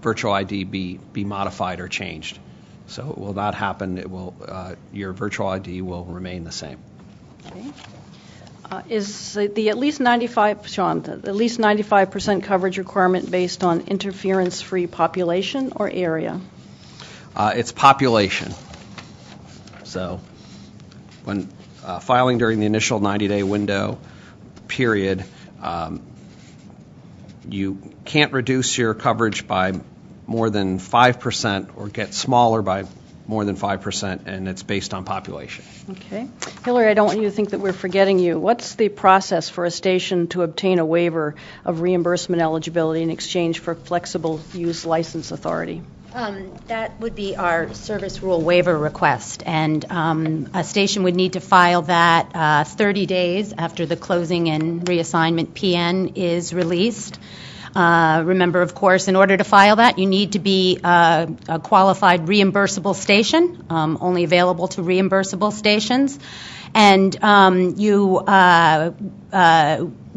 S3: virtual ID be modified or changed. So it will not happen. It will your virtual ID will remain the same.
S2: Okay. Is the at least 95% coverage requirement based on interference-free population or area?
S3: It's population. So when filing during the initial 90-day window period, you can't reduce your coverage by more than 5% or get smaller by more than 5%, and it's based on population.
S2: Okay. Hillary, I don't want you to think that we're forgetting you. What's the process for a station to obtain a waiver of reimbursement eligibility in exchange for flexible use license authority?
S5: That would be our service rule waiver request, and a station would need to file that 30 days after the closing and reassignment PN is released. Remember, of course, in order to file that, you need to be a qualified reimbursable station, only available to reimbursable stations. And you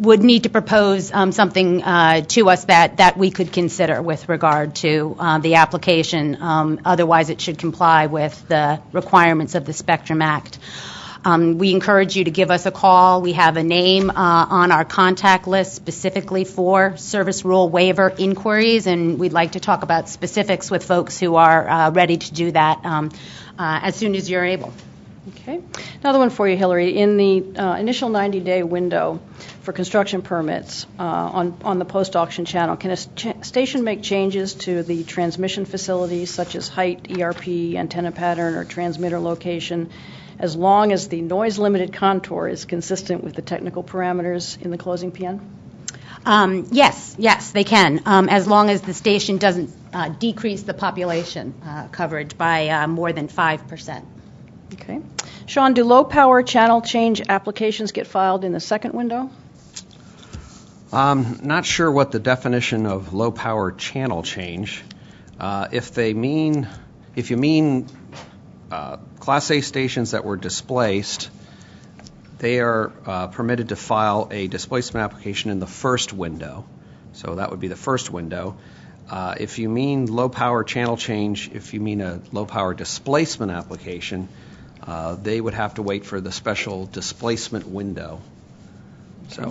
S5: would need to propose something to us that we could consider with regard to the application. Otherwise, it should comply with the requirements of the Spectrum Act. We encourage you to give us a call. We have a name on our contact list specifically for service rule waiver inquiries, and we'd like to talk about specifics with folks who are ready to do that as soon as you're able.
S2: Okay. Another one for you, Hillary. In the initial 90-day window for construction permits on the post-auction channel, can a station make changes to the transmission facilities such as height, ERP, antenna pattern, or transmitter location as long as the noise-limited contour is consistent with the technical parameters in the closing PN?
S5: Yes, they can, as long as the station doesn't decrease the population coverage by more than 5%.
S2: Okay. Sean, do low-power channel change applications get filed in the second window?
S3: Not sure what the definition of low-power channel change. If you mean Class A stations that were displaced, they are permitted to file a displacement application in the first window. So that would be the first window. If you mean low-power channel change, if you mean a low-power displacement application, they would have to wait for the special displacement window. So,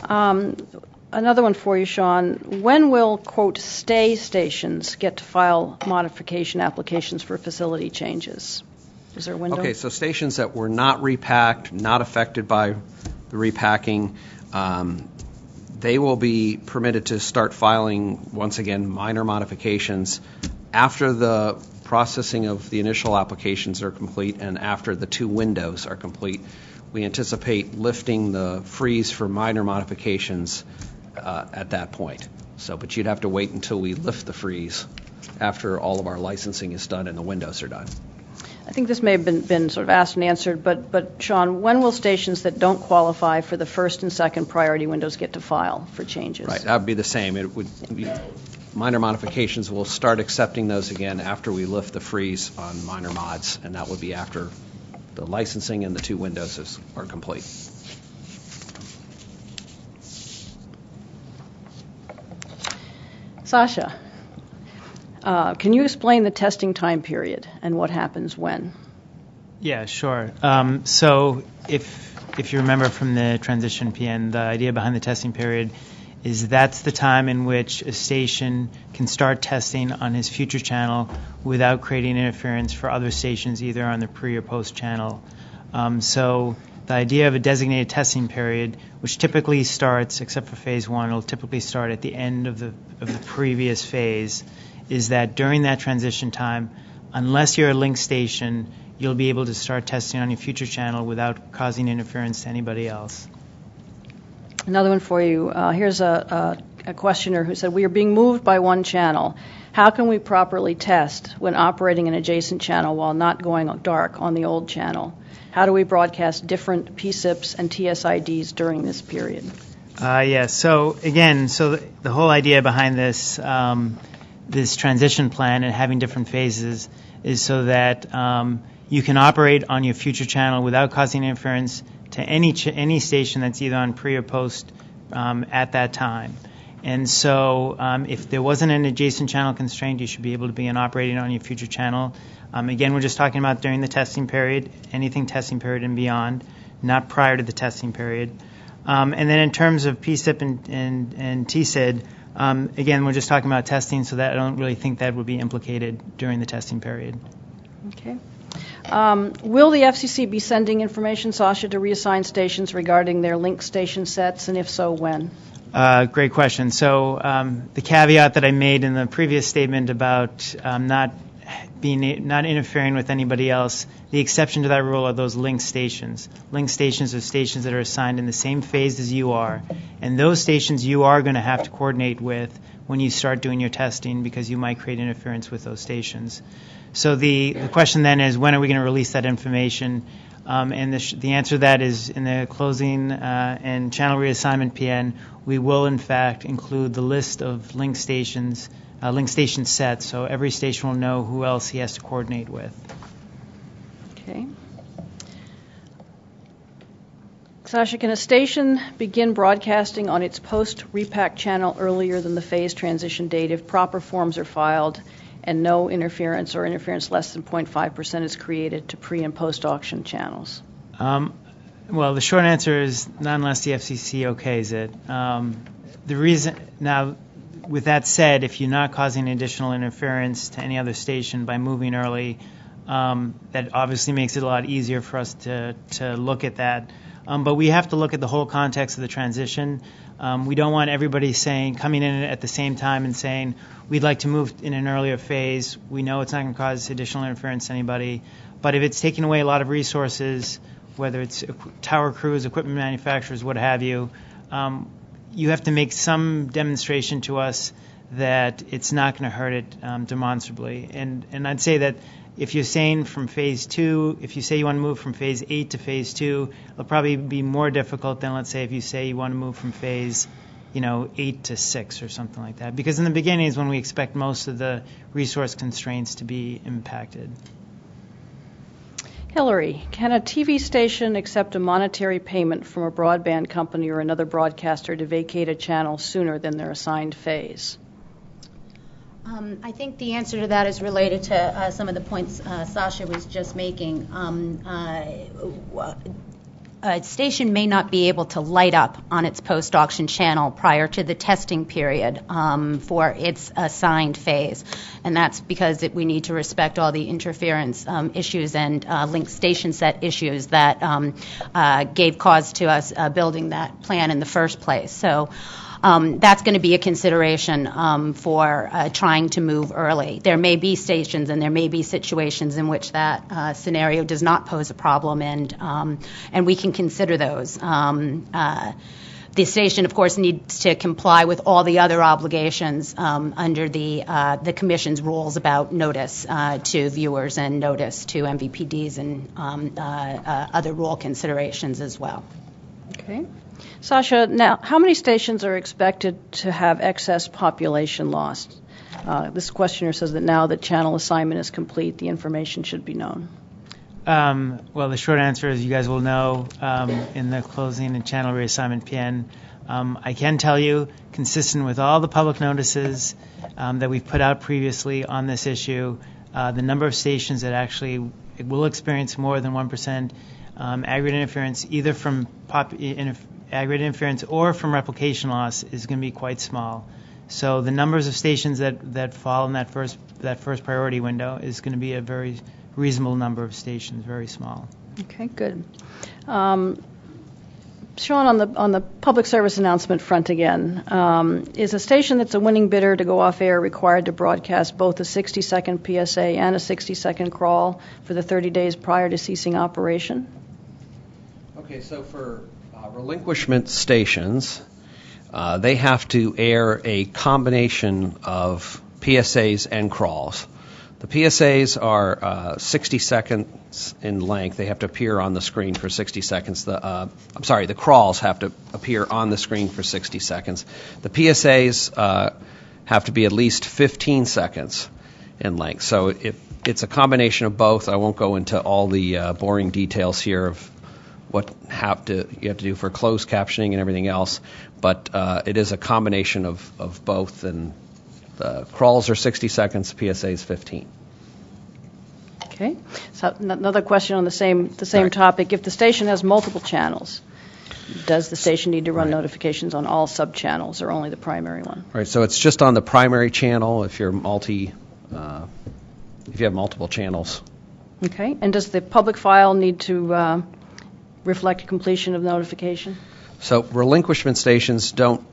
S2: another one for you, Sean. When will, quote, stay stations get to file modification applications for facility changes? Is there a window?
S3: Okay, so stations that were not repacked, not affected by the repacking, they will be permitted to start filing, once again, minor modifications after the processing of the initial applications are complete and after the 2 windows are complete. We anticipate lifting the freeze for minor modifications at that point. But you'd have to wait until we lift the freeze after all of our licensing is done and the windows are done.
S2: I think this may have been sort of asked and answered, but Sean, when will stations that don't qualify for the first and second priority windows get to file for changes?
S3: Right, that would be the same. It would be minor modifications. We'll start accepting those again after we lift the freeze on minor mods, and that would be after the licensing and the 2 windows are complete.
S2: Sasha, can you explain the testing time period and what happens when?
S4: Yeah, sure. So if you remember from the transition PN, the idea behind the testing period is that's the time in which a station can start testing on his future channel without creating interference for other stations either on the pre or post channel. So the idea of a designated testing period, which typically starts, except for phase 1, it'll typically start at the end of the previous phase, is that during that transition time, unless you're a link station, you'll be able to start testing on your future channel without causing interference to anybody else.
S2: Another one for you. Here's a questioner who said, we are being moved by one channel. How can we properly test when operating an adjacent channel while not going dark on the old channel? How do we broadcast different PSIPs and TSIDs during this period?
S4: So the whole idea behind this this transition plan and having different phases is so that you can operate on your future channel without causing interference to any station that's either on pre or post at that time. And so if there wasn't an adjacent channel constraint, you should be able to begin operating on your future channel. Again, we're just talking about during the testing period, anything testing period and beyond, not prior to the testing period. And then in terms of PSIP and TSID, again, we're just talking about testing, so that I don't really think that would be implicated during the testing period.
S2: Okay. Will the FCC be sending information, Sasha, to reassign stations regarding their link station sets, and if so, when?
S4: Great question. So the caveat that I made in the previous statement about not interfering with anybody else, the exception to that rule are those link stations. Link stations are stations that are assigned in the same phase as you are, and those stations you are going to have to coordinate with when you start doing your testing because you might create interference with those stations. So the question then is, when are we going to release that information? And the answer to that is in the closing and channel reassignment PN, we will in fact include the list of link station sets, so every station will know who else he has to coordinate with.
S2: Okay. Sasha, can a station begin broadcasting on its post-repack channel earlier than the phase transition date if proper forms are filed and no interference or interference less than 0.5% is created to pre- and post-auction channels?
S4: Well, the short answer is not unless the FCC okays it. The reason now, with that said, if you're not causing additional interference to any other station by moving early, that obviously makes it a lot easier for us to look at that. But we have to look at the whole context of the transition. We don't want everybody coming in at the same time and saying, we'd like to move in an earlier phase. We know it's not going to cause additional interference to anybody. But if it's taking away a lot of resources, whether it's tower crews, equipment manufacturers, what have you, you have to make some demonstration to us that it's not going to hurt it demonstrably. And I'd say that if you're saying from phase 2, if you say you want to move from phase 8 to phase 2, it'll probably be more difficult than, let's say, if you say you want to move from phase 8 to 6 or something like that. Because in the beginning is when we expect most of the resource constraints to be impacted.
S2: Hillary, can a TV station accept a monetary payment from a broadband company or another broadcaster to vacate a channel sooner than their assigned phase?
S5: I think the answer to that is related to some of the points Sasha was just making. a station may not be able to light up on its post-auction channel prior to the testing period for its assigned phase. And that's because we need to respect all the interference issues and linked station set issues that gave cause to us building that plan in the first place. So that's going to be a consideration for trying to move early. There may be stations and there may be situations in which that scenario does not pose a problem, and we can consider those. The station, of course, needs to comply with all the other obligations under the Commission's rules about notice to viewers and notice to MVPDs and other rule considerations as well.
S2: Okay. Sasha, now, how many stations are expected to have excess population loss? This questioner says that now that channel assignment is complete, the information should be known.
S4: Well, the short answer is you guys will know in the closing and channel reassignment PN. I can tell you, consistent with all the public notices that we've put out previously on this issue, the number of stations that actually will experience more than 1% aggregate interference, either from aggregate interference or from replication loss, is going to be quite small. So the numbers of stations that fall in that first priority window is going to be a very reasonable number of stations, very small.
S2: Okay, good. Sean, on the public service announcement front again, is a station that's a winning bidder to go off air required to broadcast both a 60-second PSA and a 60-second crawl for the 30 days prior to ceasing operation?
S3: Okay, so for relinquishment stations, they have to air a combination of PSAs and crawls. The PSAs are 60 seconds in length. They have to appear on the screen for 60 seconds. The crawls have to appear on the screen for 60 seconds. The PSAs have to be at least 15 seconds in length. So it's a combination of both. I won't go into all the boring details here of what you have to do for closed captioning and everything else, but it is a combination of both, and the crawls are 60 seconds, PSA is 15.
S2: Okay. So another question on the same
S3: Right.
S2: topic. If the station has multiple channels, does the station need to run notifications on all sub-channels or only the primary one?
S3: Right, so it's just on the primary channel if you're if you have multiple channels.
S2: Okay. And does the public file need to reflect completion of notification?
S3: So relinquishment stations don't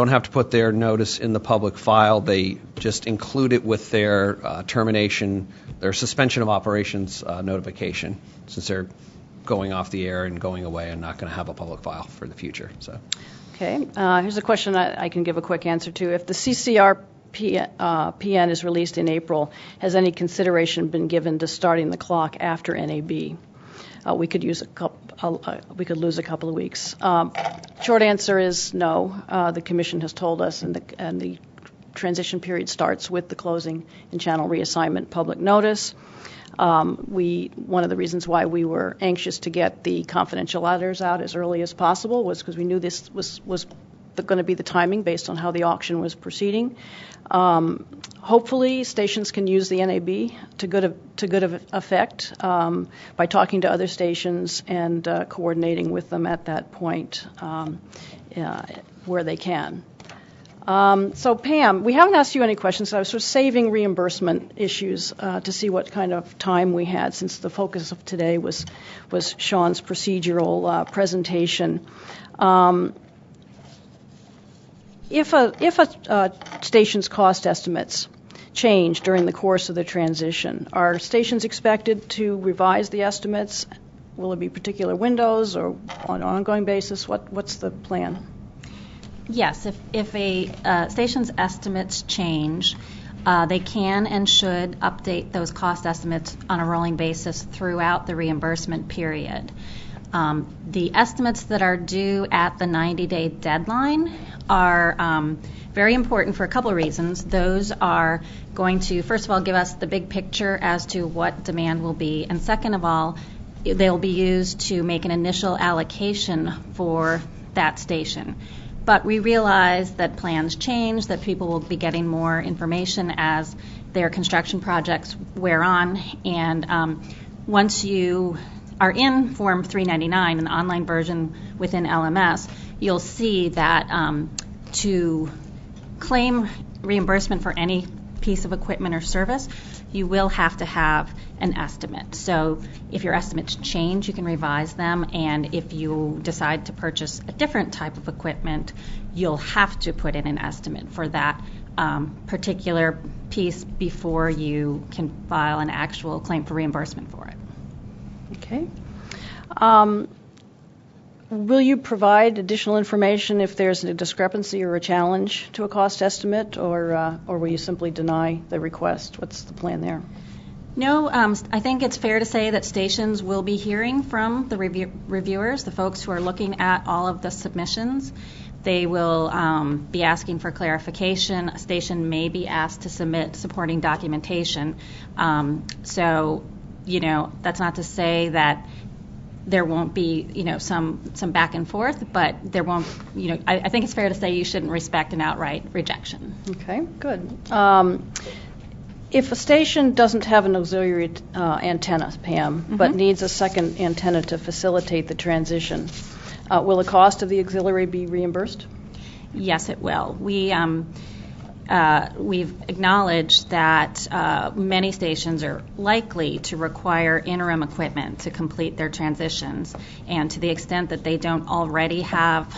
S3: have to put their notice in the public file. They just include it with their termination, their suspension of operations notification, since they're going off the air and going away and not going to have a public file for the future. So,
S2: Okay. Here's a question I can give a quick answer to. If the CCR PN is released in April, has any consideration been given to starting the clock after NAB? We could lose a couple of weeks. Short answer is no. The Commission has told us, and the transition period starts with the closing and channel reassignment public notice. One of the reasons why we were anxious to get the confidential letters out as early as possible was because we knew this was going to be the timing based on how the auction was proceeding. Hopefully, stations can use the NAB to good effect by talking to other stations and coordinating with them at that point where they can. So, Pam, we haven't asked you any questions. So I was sort of saving reimbursement issues to see what kind of time we had, since the focus of today was Sean's procedural presentation. If a station's cost estimates change during the course of the transition, are stations expected to revise the estimates? Will it be particular windows or on an ongoing basis? What's the plan?
S6: Yes, if a station's estimates change, they can and should update those cost estimates on a rolling basis throughout the reimbursement period. The estimates that are due at the 90-day deadline are very important for a couple of reasons. Those are going to, first of all, give us the big picture as to what demand will be, and second of all, they'll be used to make an initial allocation for that station. But we realize that plans change, that people will be getting more information as their construction projects wear on, and once you are in Form 399, an online version within LMS, you'll see that to claim reimbursement for any piece of equipment or service, you will have to have an estimate. So if your estimates change, you can revise them, and if you decide to purchase a different type of equipment, you'll have to put in an estimate for that particular piece before you can file an actual claim for reimbursement for it.
S2: Okay. Will you provide additional information if there's a discrepancy or a challenge to a cost estimate, or will you simply deny the request? What's the plan there?
S6: No, I think it's fair to say that stations will be hearing from the reviewers, the folks who are looking at all of the submissions. They will be asking for clarification. A station may be asked to submit supporting documentation. So, that's not to say that there won't be, some back and forth, but there won't, I think it's fair to say you shouldn't respect an outright rejection.
S2: Okay, good. If a station doesn't have an auxiliary antenna, Pam, but needs a second antenna to facilitate the transition, will the cost of the auxiliary be reimbursed?
S6: Yes, it will. We've acknowledged that many stations are likely to require interim equipment to complete their transitions, and to the extent that they don't already have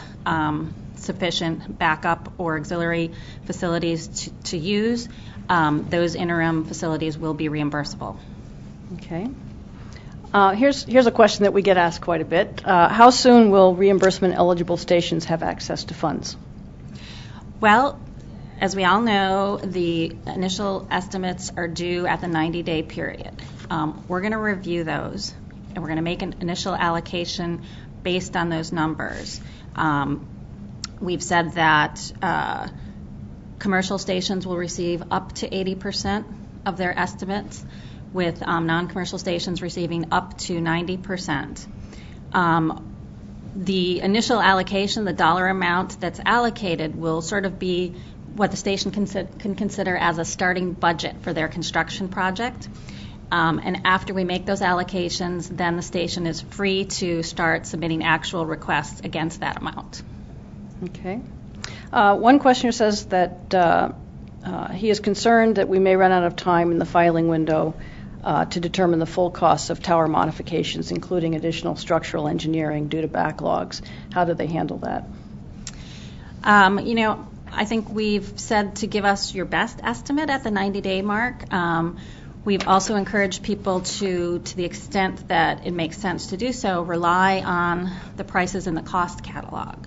S6: sufficient backup or auxiliary facilities to use, those interim facilities will be reimbursable.
S2: Okay. Here's a question that we get asked quite a bit. How soon will reimbursement-eligible stations have access to funds?
S6: Well, as we all know, the initial estimates are due at the 90-day period. We're going to review those, and we're going to make an initial allocation based on those numbers. We've said that commercial stations will receive up to 80% of their estimates, with non-commercial stations receiving up to 90%. The initial allocation, the dollar amount that's allocated, will sort of be what the station can consider as a starting budget for their construction project. And after we make those allocations, then the station is free to start submitting actual requests against that amount.
S2: Okay. One questioner says that he is concerned that we may run out of time in the filing window to determine the full costs of tower modifications, including additional structural engineering due to backlogs. How do they handle that?
S6: I think we've said to give us your best estimate at the 90-day mark. We've also encouraged people to the extent that it makes sense to do so, rely on the prices in the cost catalog.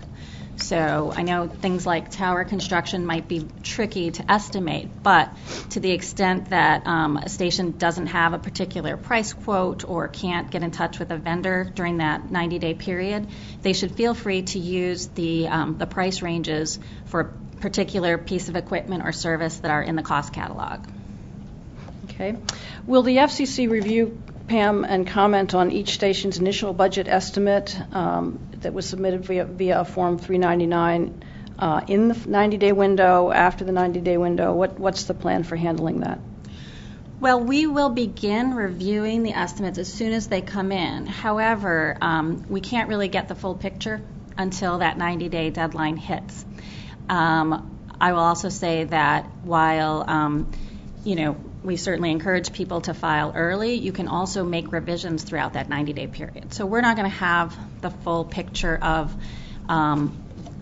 S6: So I know things like tower construction might be tricky to estimate, but to the extent that a station doesn't have a particular price quote or can't get in touch with a vendor during that 90-day period, they should feel free to use the price ranges for a particular piece of equipment or service that are in the cost catalog.
S2: Okay. Will the FCC review, Pam, and comment on each station's initial budget estimate that was submitted via Form 399 in the 90-day window, after the 90-day window? What's the plan for handling that?
S6: Well, we will begin reviewing the estimates as soon as they come in. However, we can't really get the full picture until that 90-day deadline hits. I will also say that while, we certainly encourage people to file early, you can also make revisions throughout that 90-day period. So we're not going to have the full picture of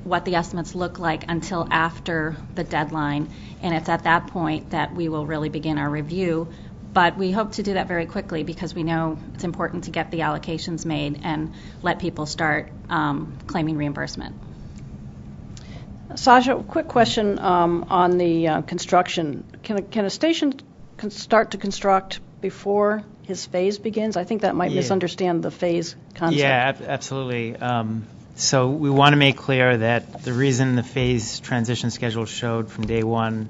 S6: what the estimates look like until after the deadline, and it's at that point that we will really begin our review. But we hope to do that very quickly because we know it's important to get the allocations made and let people start claiming reimbursement.
S2: Sasha, quick question on the construction. Can a station start to construct before his phase begins? I think that might misunderstand the phase concept.
S4: Yeah, absolutely. So we want to make clear that the reason the phase transition schedule showed from day one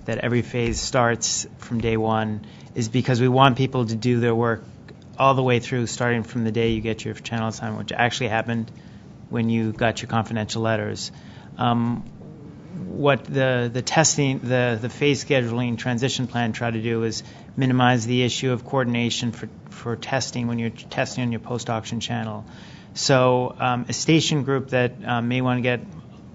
S4: that every phase starts from day one is because we want people to do their work all the way through, starting from the day you get your channel assignment, which actually happened when you got your confidential letters. what the testing, the phase scheduling transition plan try to do is minimize the issue of coordination for testing when you're testing on your post-auction channel. So a station group that may want to get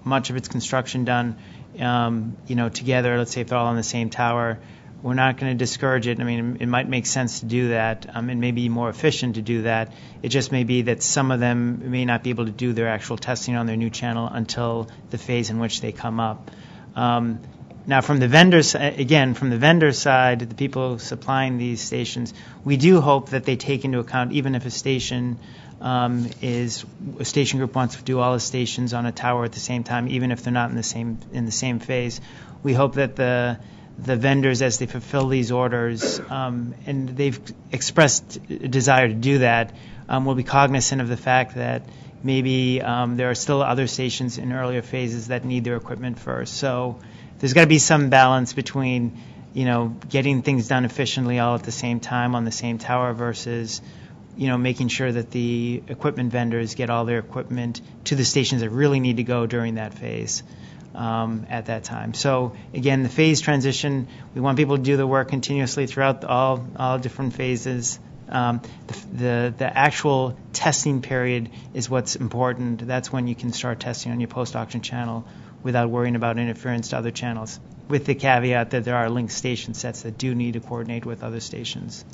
S4: much of its construction done, together, let's say if they're all on the same tower, we're not going to discourage it. I mean, it might make sense to do that. It may be more efficient to do that. It just may be that some of them may not be able to do their actual testing on their new channel until the phase in which they come up. Now, from the vendors, side, the people supplying these stations, we do hope that they take into account, even if a station group wants to do all the stations on a tower at the same time, even if they're not in the same phase. We hope that the vendors, as they fulfill these orders, and they've expressed a desire to do that, will be cognizant of the fact that maybe there are still other stations in earlier phases that need their equipment first. So there's got to be some balance between, getting things done efficiently all at the same time on the same tower versus, making sure that the equipment vendors get all their equipment to the stations that really need to go during that phase. At that time. So again, the phase transition, we want people to do the work continuously throughout all different phases. The actual testing period is what's important. That's when you can start testing on your post-auction channel without worrying about interference to other channels, with the caveat that there are linked station sets that do need to coordinate with other stations.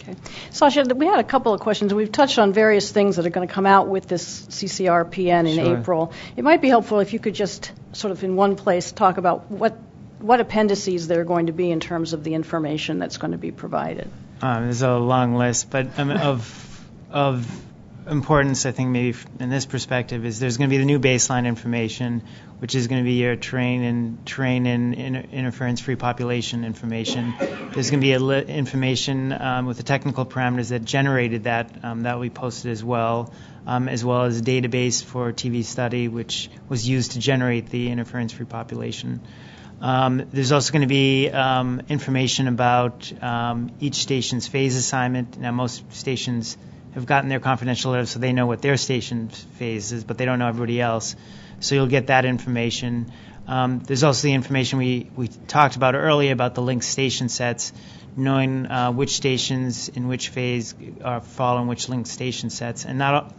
S2: Okay. Sasha, we had a couple of questions. We've touched on various things that are going to come out with this CCRPN in April. It might be helpful if you could just sort of in one place talk about what appendices there are going to be in terms of the information that's going to be provided.
S4: There's a long list, but of importance, I think maybe in this perspective, is there's going to be the new baseline information, which is going to be your train and interference-free population information. There's going to be information with the technical parameters that generated that will be posted as well as a database for TV study, which was used to generate the interference-free population. There's also going to be information about each station's phase assignment. Now, most stations have gotten their confidential letters, so they know what their station phase is, but they don't know everybody else. So you'll get that information. There's also the information we talked about earlier about the linked station sets, knowing which stations in which phase fall in which linked station sets. And not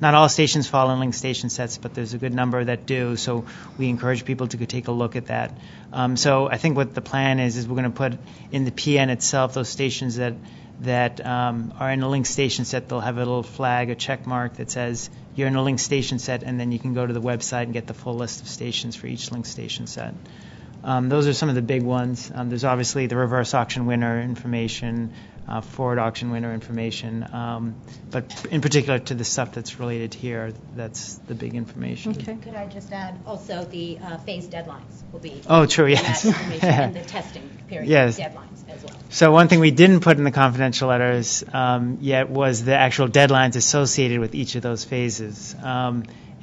S4: all stations fall in linked station sets, but there's a good number that do. So we encourage people to go take a look at that. So I think what the plan is we're going to put in the PN itself those stations that are in a linked station set. They'll have a little flag, a check mark that says you're in a linked station set, and then you can go to the website and get the full list of stations for each linked station set. Those are some of the big ones. There's obviously the reverse auction winner information, forward auction winner information, but in particular to the stuff that's related here, that's the big information.
S2: Okay.
S5: Could I just add also the phase deadlines will be
S4: true, yes.
S5: that information and the testing period deadlines as well.
S4: So one thing we didn't put in the confidential letters yet was the actual deadlines associated with each of those phases.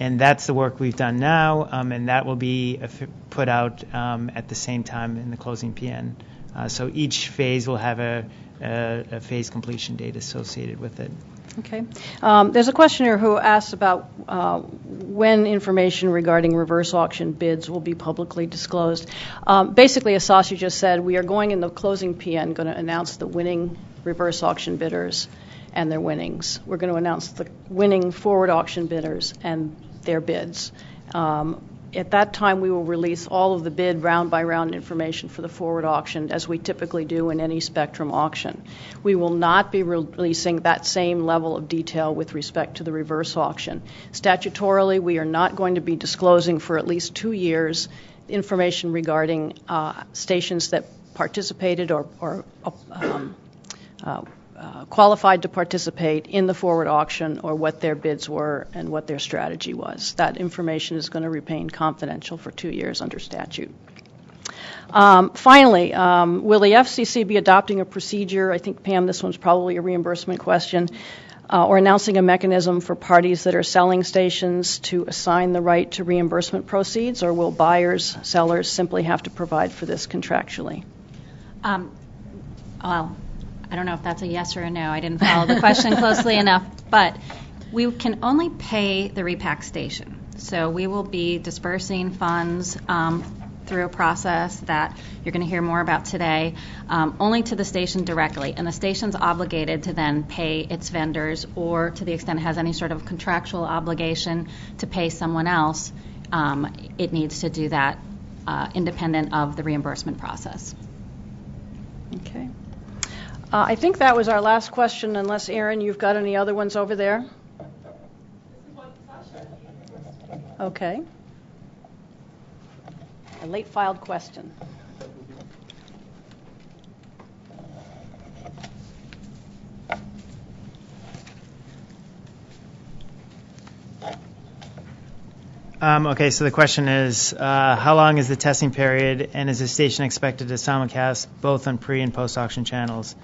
S4: And that's the work we've done now, and that will be put out at the same time in the closing PN. So each phase will have a phase completion date associated with it.
S2: Okay. There's a questioner who asks about when information regarding reverse auction bids will be publicly disclosed. Basically, as Sasha just said, we are going in the closing PN, going to announce the winning reverse auction bidders and their winnings. We're going to announce the winning forward auction bidders and their bids. At that time, we will release all of the bid round-by-round information for the forward auction, as we typically do in any spectrum auction. We will not be releasing that same level of detail with respect to the reverse auction. Statutorily, we are not going to be disclosing for at least 2 years information regarding stations that participated or qualified to participate in the forward auction, or what their bids were and what their strategy was. That information is going to remain confidential for 2 years under statute. Finally, will the FCC be adopting a procedure, I think, Pam, this one's probably a reimbursement question, or announcing a mechanism for parties that are selling stations to assign the right to reimbursement proceeds, or will buyers, sellers simply have to provide for this contractually?
S6: Well, I don't know if that's a yes or a no. I didn't follow the question closely enough, but we can only pay the repack station. So we will be dispersing funds through a process that you're going to hear more about today, only to the station directly. And the station's obligated to then pay its vendors, or to the extent it has any sort of contractual obligation to pay someone else, it needs to do that independent of the reimbursement process.
S2: Okay. I think that was our last question, unless, Aaron, you've got any other ones over there? Okay. A late filed question.
S4: Okay, so the question is, how long is the testing period, and is the station expected to simulcast both on pre- and post-auction channels?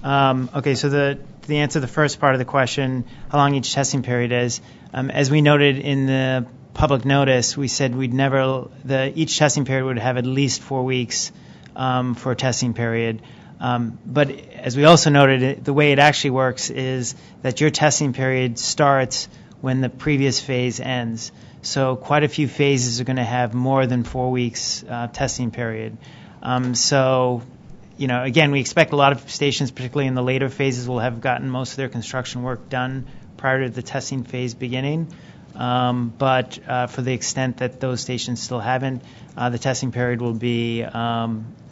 S4: Okay, so the answer to the first part of the question, how long each testing period is, as we noted in the public notice, we said each testing period would have at least 4 weeks for a testing period. But as we also noted, the way it actually works is that your testing period starts when the previous phase ends. So quite a few phases are going to have more than 4 weeks testing period. So, again, we expect a lot of stations, particularly in the later phases, will have gotten most of their construction work done prior to the testing phase beginning. But for the extent that those stations still haven't, the testing period will be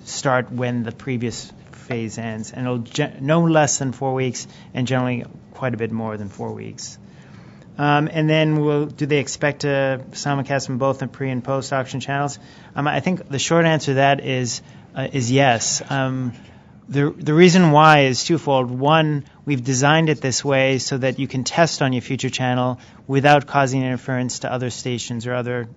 S4: start when the previous phase ends. And it'll no less than 4 weeks, and generally quite a bit more than 4 weeks. And then do they expect to simulcast from both the pre- and post-auction channels? I think the short answer to that is yes. The reason why is twofold. One, we've designed it this way so that you can test on your future channel without causing interference to other stations or other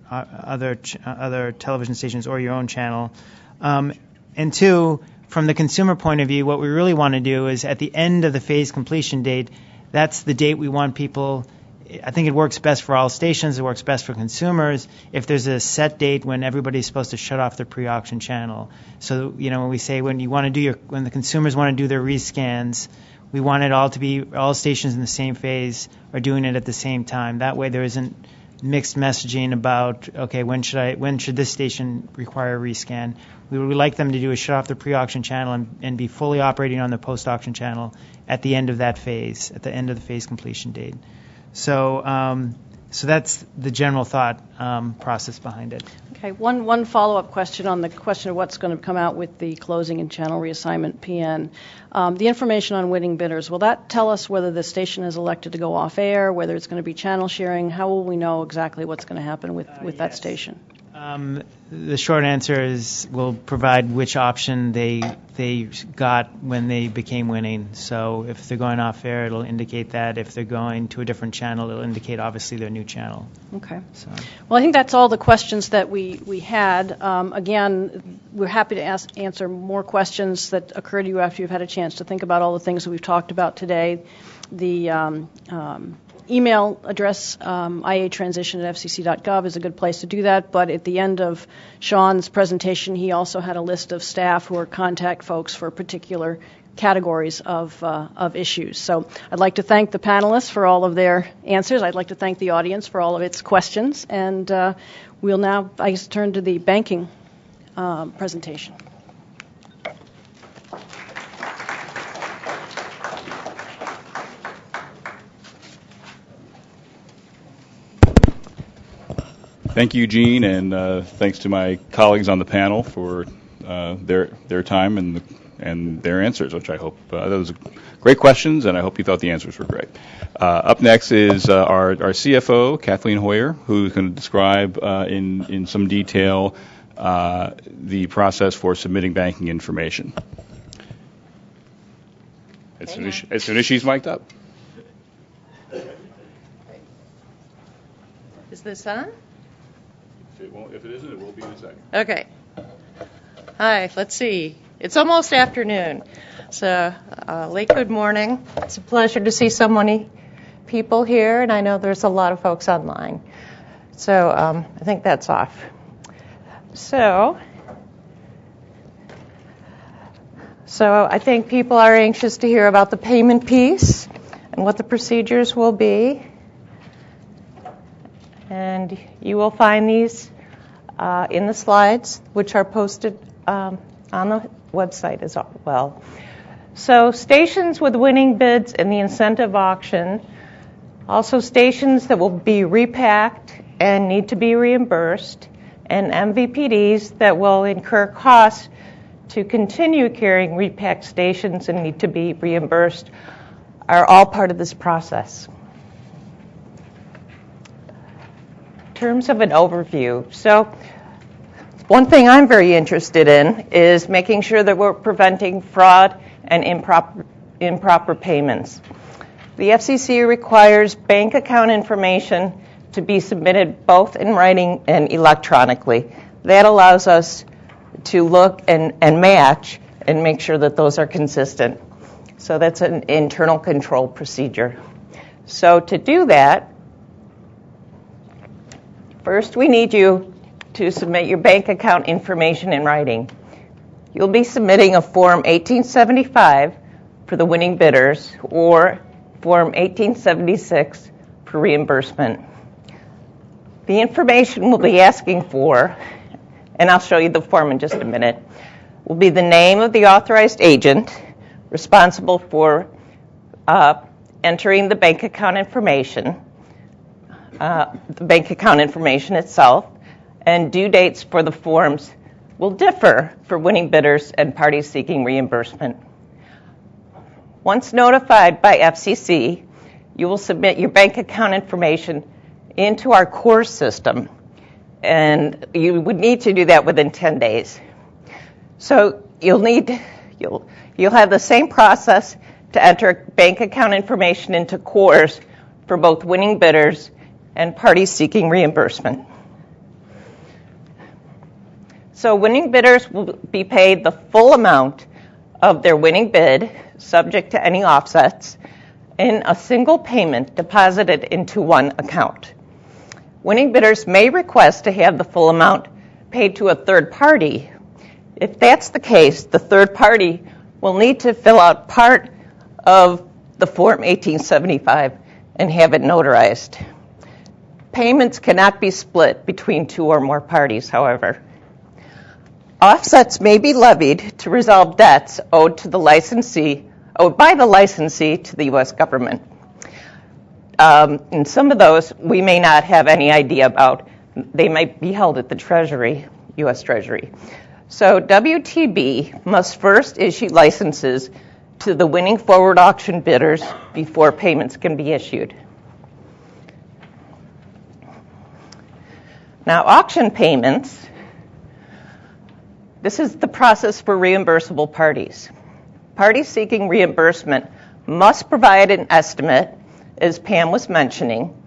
S4: television stations or your own channel. And two, from the consumer point of view, what we really want to do is at the end of the phase completion date, that's the date we want people. I think it works best for all stations. It works best for consumers if there's a set date when everybody's supposed to shut off their pre-auction channel. So, when we say when the consumers want to do their rescans, we want it all to be all stations in the same phase are doing it at the same time. That way there isn't mixed messaging about, okay, when should this station require a rescan? We would like them to do is shut off the pre-auction channel and be fully operating on the post-auction channel at the end of that phase, at the end of the phase completion date. So that's the general thought process behind it.
S2: Okay, one follow-up question on the question of what's going to come out with the closing and channel reassignment PN. The information on winning bidders, will that tell us whether the station is elected to go off air, whether it's going to be channel sharing? How will we know exactly what's going to happen with that station?
S4: The short answer is we'll provide which option they got when they became winning. So if they're going off air, it'll indicate that. If they're going to a different channel, it'll indicate obviously their new channel.
S2: Okay. So. Well, I think that's all the questions that we had. Again, we're happy to answer more questions that occur to you after you've had a chance to think about all the things that we've talked about today. The email address, iatransition@fcc.gov, is a good place to do that. But at the end of Sean's presentation, he also had a list of staff who are contact folks for particular categories of issues. So I'd like to thank the panelists for all of their answers. I'd like to thank the audience for all of its questions. And we'll now, I guess, turn to the banking presentation.
S1: Thank you, Gene, and thanks to my colleagues on the panel for their time and their answers, which I hope those are great questions, and I hope you thought the answers were great. Up next is our CFO, Kathleen Hoyer, who's going to describe in some detail the process for submitting banking information. As soon as she's mic'd up.
S7: Is this on?
S1: If it isn't, it will be in a second.
S7: Okay. Hi, let's see. It's almost afternoon. So, late good morning. It's a pleasure to see so many people here, and I know there's a lot of folks online. So, I think that's off. So I think people are anxious to hear about the payment piece and what the procedures will be. And you will find these in the slides, which are posted on the website as well. So stations with winning bids in the incentive auction, also stations that will be repacked and need to be reimbursed, and MVPDs that will incur costs to continue carrying repacked stations and need to be reimbursed are all part of this process. In terms of an overview, so one thing I'm very interested in is making sure that we're preventing fraud and improper payments. The FCC requires bank account information to be submitted both in writing and electronically. That allows us to look and match and make sure that those are consistent. So that's an internal control procedure. So to do that, first we need you to submit your bank account information in writing. You'll be submitting a Form 1875 for the winning bidders or Form 1876 for reimbursement. The information we'll be asking for, and I'll show you the form in just a minute, will be the name of the authorized agent responsible for entering the bank account information itself, and due dates for the forms will differ for winning bidders and parties seeking reimbursement. Once notified by FCC, you will submit your bank account information into our core system, and you would need to do that within 10 days. So you'll have the same process to enter bank account information into cores for both winning bidders and parties seeking reimbursement. So winning bidders will be paid the full amount of their winning bid, subject to any offsets, in a single payment deposited into one account. Winning bidders may request to have the full amount paid to a third party. If that's the case, the third party will need to fill out part of the Form 1875 and have it notarized. Payments cannot be split between two or more parties, however. Offsets may be levied to resolve debts owed by the licensee to the U.S. government. And some of those we may not have any idea about. They might be held at the Treasury, U.S. Treasury. So WTB must first issue licenses to the winning forward auction bidders before payments can be issued. Now, auction payments, this is the process for reimbursable parties. Parties seeking reimbursement must provide an estimate, as Pam was mentioning,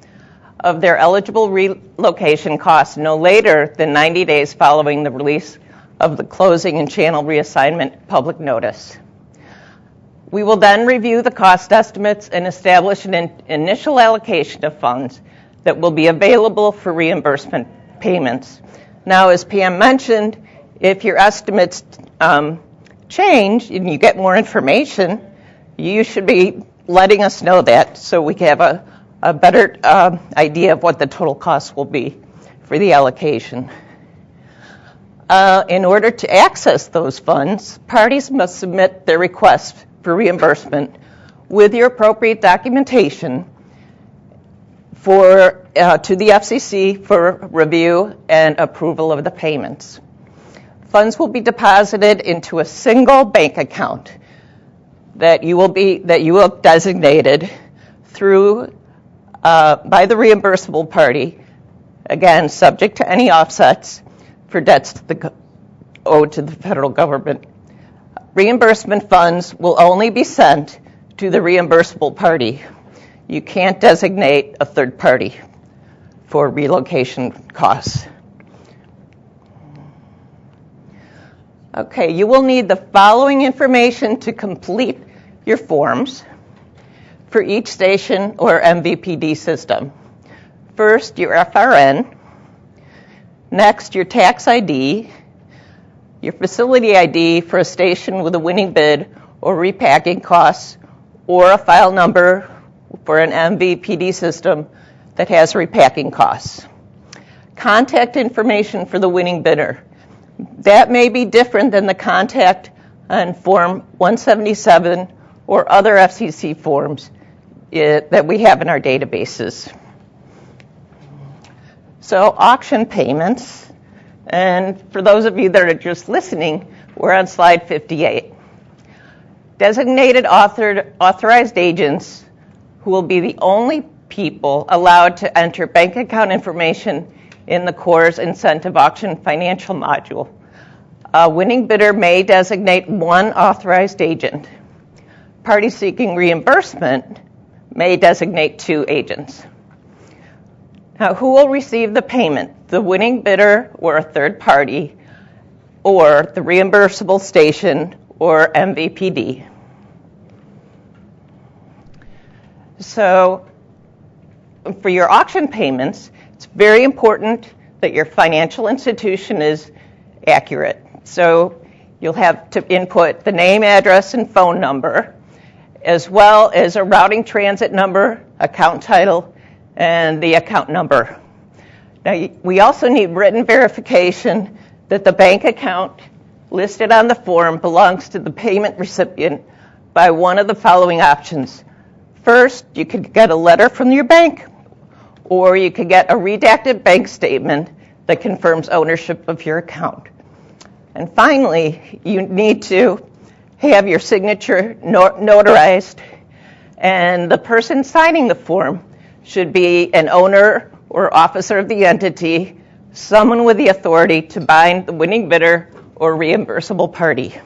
S7: of their eligible relocation costs no later than 90 days following the release of the closing and channel reassignment public notice. We will then review the cost estimates and establish an initial allocation of funds that will be available for reimbursement payments. Now, as Pam mentioned, if your estimates change and you get more information, you should be letting us know that so we can have a better idea of what the total cost will be for the allocation. In order to access those funds, parties must submit their request for reimbursement with your appropriate documentation to the FCC for review and approval of the payments. Funds will be deposited into a single bank account that you have designated through by the reimbursable party, again subject to any offsets for debts owed to the federal government. Reimbursement funds will only be sent to the reimbursable party. You can't designate a third party for relocation costs. Okay, you will need the following information to complete your forms for each station or MVPD system. First, your FRN. Next, your tax ID, your facility ID for a station with a winning bid or repacking costs, or a file number for an MVPD system that has repacking costs. Contact information for the winning bidder. That may be different than the contact on Form 177 or other FCC forms that we have in our databases. So auction payments, and for those of you that are just listening, we're on slide 58. Designated authorized agents who will be the only people allowed to enter bank account information in the Core's incentive auction financial module. A winning bidder may designate one authorized agent. Party seeking reimbursement may designate two agents. Now, who will receive the payment? The winning bidder or a third party, or the reimbursable station or MVPD. So, for your auction payments, it's very important that your financial institution is accurate. So you'll have to input the name, address, and phone number, as well as a routing transit number, account title, and the account number. Now, we also need written verification that the bank account listed on the form belongs to the payment recipient by one of the following options. First, you could get a letter from your bank, or you could get a redacted bank statement that confirms ownership of your account. And finally, you need to have your signature notarized, and the person signing the form should be an owner or officer of the entity, someone with the authority to bind the winning bidder or reimbursable party.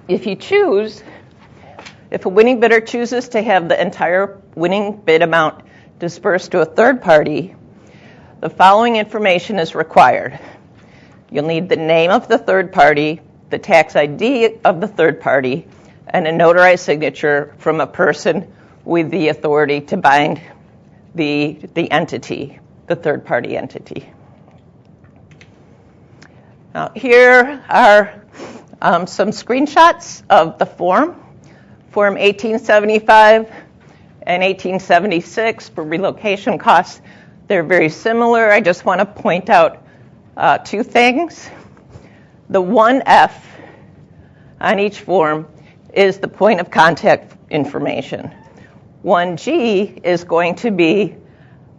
S7: If a winning bidder chooses to have the entire winning bid amount dispersed to a third party, the following information is required. You'll need the name of the third party, the tax ID of the third party, and a notarized signature from a person with the authority to bind the entity, the third party entity. Now, here are some screenshots of the form. Form 1875 and 1876 for relocation costs. They're very similar. I just want to point out two things. The 1F on each form is the point of contact information. 1G is going to be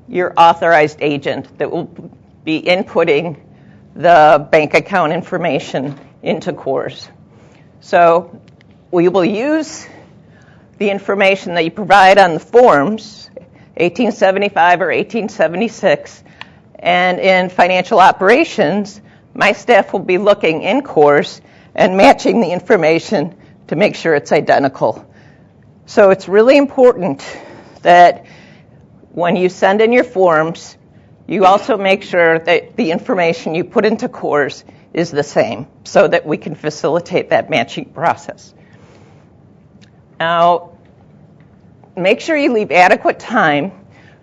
S7: your authorized agent that will be inputting the bank account information into CORS. So we will use the information that you provide on the forms, 1875 or 1876, and in financial operations, my staff will be looking in CORS and matching the information to make sure it's identical. So it's really important that when you send in your forms, you also make sure that the information you put into CORS is the same so that we can facilitate that matching process. Now, make sure you leave adequate time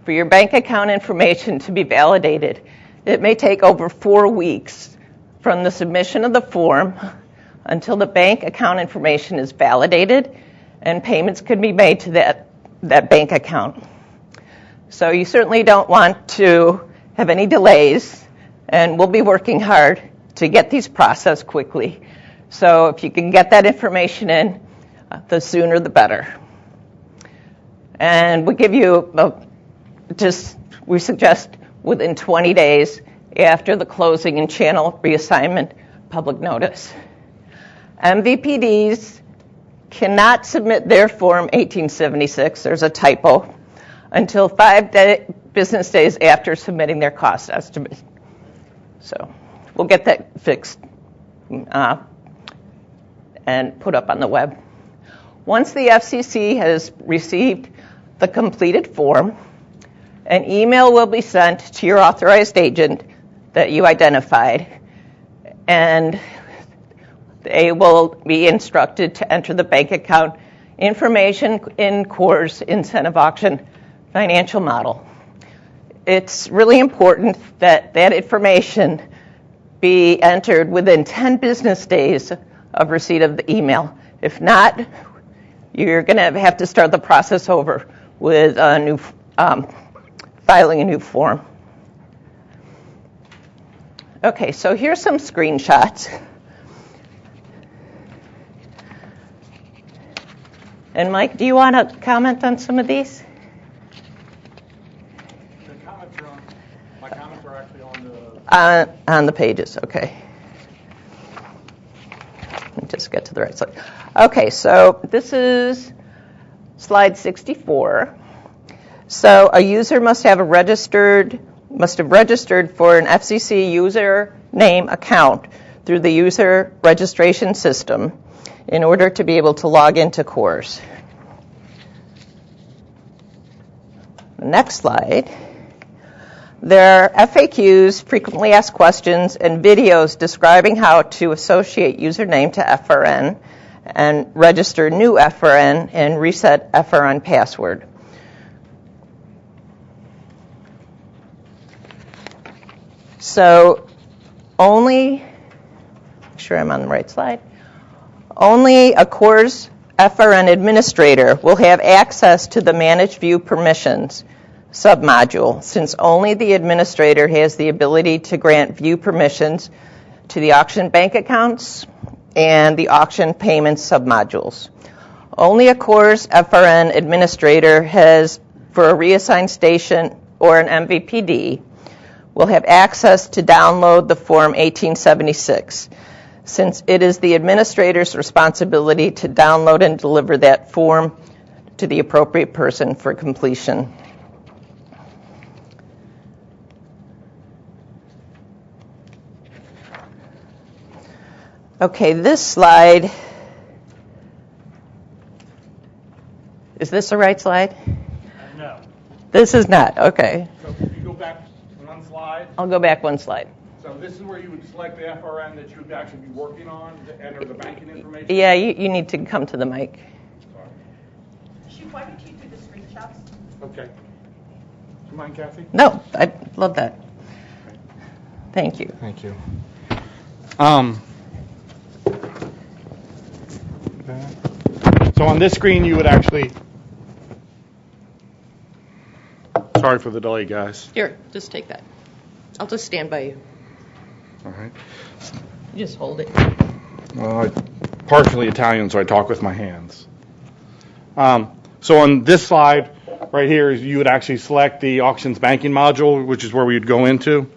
S7: for your bank account information to be validated. It may take over 4 weeks from the submission of the form until the bank account information is validated and payments can be made to that bank account. So you certainly don't want to have any delays, and we'll be working hard to get these processed quickly. So if you can get that information in, the sooner the better. And we give you we suggest within 20 days after the closing and channel reassignment public notice. MVPDs cannot submit their Form 1876, there's a typo, until 5 business days after submitting their cost estimate. So we'll get that fixed and put up on the web. Once the FCC has received the completed form, an email will be sent to your authorized agent that you identified, and they will be instructed to enter the bank account information in CORS incentive auction financial model. It's really important that that information be entered within 10 business days of receipt of the email. If not, you're going to have to start the process over with a new filing a new form. Okay, so here's some screenshots. And Mike, do you want to comment on some of these?
S8: My comments are actually on
S7: the pages, okay. Let me just get to the right slide. Okay, so this is slide 64. So a user must have registered for an FCC username account through the user registration system in order to be able to log into CORS. The next slide. There are FAQs, frequently asked questions, and videos describing how to associate username to FRN and register new FRN and reset FRN password. So make sure I'm on the right slide. Only a CORS FRN administrator will have access to the Manage View Permissions submodule, since only the administrator has the ability to grant view permissions to the auction bank accounts and the auction payments submodules. Only a CORS FRN administrator for a reassigned station or an MVPD, will have access to download the Form 1876, since it is the administrator's responsibility to download and deliver that form to the appropriate person for completion. Okay, this slide, is this the right slide?
S8: No.
S7: This is not, okay.
S8: So if you go back one slide.
S7: I'll go back one slide.
S8: So this is where you would select the FRN that you would actually be working on to enter the banking information?
S7: Yeah, you need to come to the mic.
S2: She wanted you to do the screenshots.
S8: Okay. Do you mind, Kathy?
S7: No, I love that. Thank you.
S8: Thank you. So on this screen, you would actually. Sorry for the delay, guys.
S7: Here, just take that. I'll just stand by you.
S8: All right.
S7: You just hold it.
S8: Well, I'm partially Italian, so I talk with my hands. So on this slide right here, you would actually select the auctions banking module, which is where we would go into.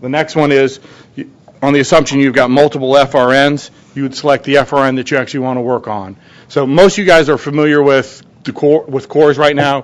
S8: The next one is, on the assumption you've got multiple FRNs, you would select the FRN that you actually want to work on. So most of you guys are familiar with CORS right now.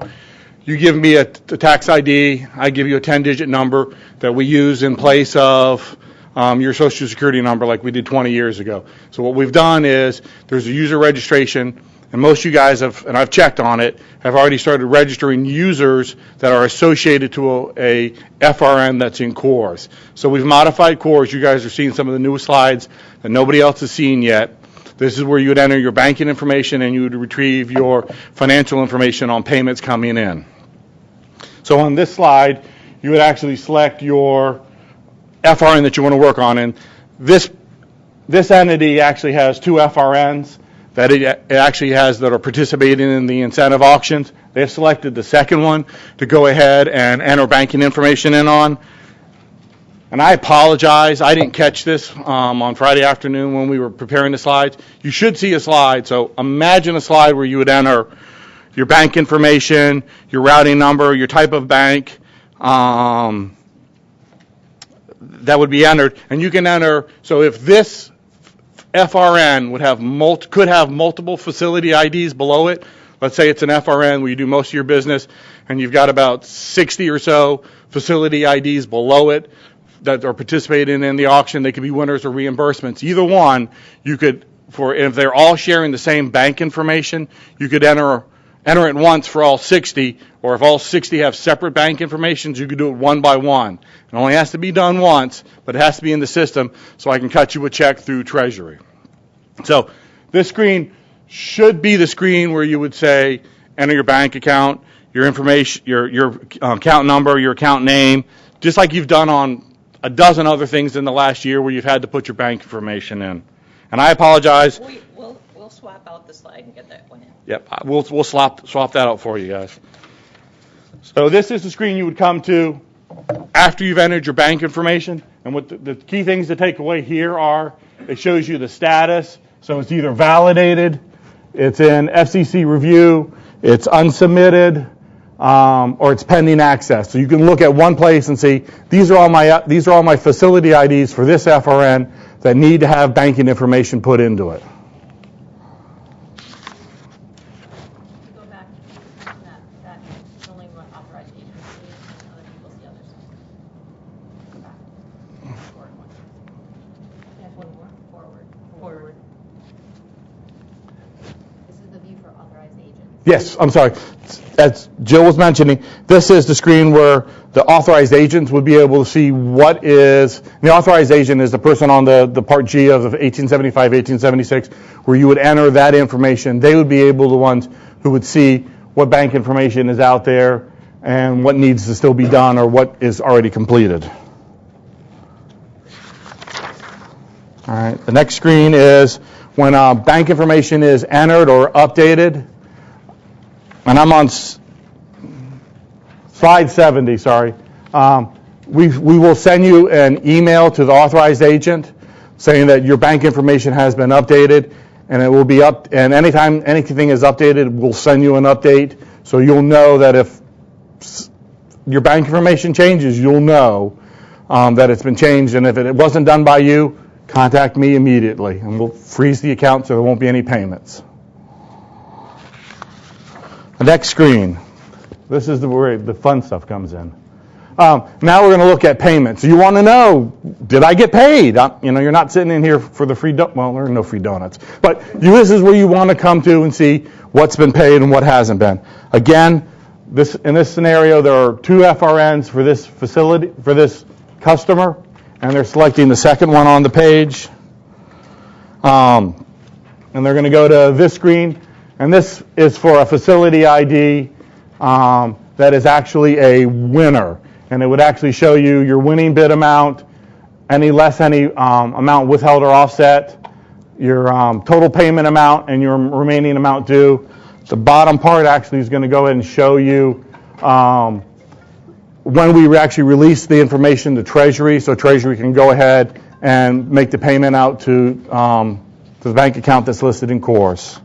S8: You give me a tax ID, I give you a 10-digit number that we use in place of your Social Security number like we did 20 years ago. So what we've done is there's a user registration, and most of you guys have, and I've checked on it, have already started registering users that are associated to a FRN that's in CORS. So we've modified CORS. You guys are seeing some of the newest slides that nobody else has seen yet. This is where you would enter your banking information and you would retrieve your financial information on payments coming in. So on this slide, you would actually select your FRN that you want to work on. And this entity actually has two FRNs that it actually has that are participating in the incentive auctions. They've selected the second one to go ahead and enter banking information in on. And I apologize, I didn't catch this on Friday afternoon when we were preparing the slides. You should see a slide. So imagine a slide where you would enter your bank information, your routing number, your type of bank, that would be entered. And you can enter, so if this FRN could have multiple facility IDs below it, let's say it's an FRN where you do most of your business, and you've got about 60 or so facility IDs below it that are participating in the auction. They could be winners or reimbursements. Either one, you could, if they're all sharing the same bank information, you could enter it once for all 60, or if all 60 have separate bank information, you could do it one by one. It only has to be done once, but it has to be in the system so I can cut you a check through Treasury. So this screen should be the screen where you would say, enter your bank account, your information, your account number, your account name, just like you've done on a dozen other things in the last year where you've had to put your bank information in. And I apologize.
S7: We'll swap out the slide and get that one in.
S8: Yep, we'll swap that out for you guys. So this is the screen you would come to after you've entered your bank information. And what the key things to take away here are, it shows you the status. So it's either validated, it's in FCC review, it's unsubmitted, or it's pending access. So you can look at one place and see these are all my facility IDs for this FRN that need to have banking information put into it.
S6: Go back to that only one authorized agency and other people see others. Go back. Forward one. You have one more. Forward. This is the view for authorized agents.
S8: Yes, I'm sorry. As Jill was mentioning, this is the screen where the authorized agents would be able to see what is, the authorized agent is the person on the Part G of 1875, 1876, where you would enter that information. They would be able, the ones who would see what bank information is out there and what needs to still be done or what is already completed. All right, the next screen is when bank information is entered or updated. And I'm on slide 70, sorry. We will send you an email to the authorized agent saying that your bank information has been updated, and it will be up. And anytime anything is updated, we'll send you an update, so you'll know that if your bank information changes, you'll know that it's been changed. And if it wasn't done by you, contact me immediately, and we'll freeze the account so there won't be any payments. The next screen. This is where the fun stuff comes in. Now we're going to look at payments. So you want to know, did I get paid? You're not sitting in here for the free well, there are no free donuts. But this is where you want to come to and see what's been paid and what hasn't been. Again, in this scenario, there are 2 FRNs for this facility, for this customer, and they're selecting the second one on the page. And they're going to go to this screen. And this is for a facility ID that is actually a winner. And it would actually show you your winning bid amount, any amount withheld or offset, your total payment amount, and your remaining amount due. The bottom part actually is going to go ahead and show you when we actually release the information to Treasury, so Treasury can go ahead and make the payment out to the bank account that's listed in course.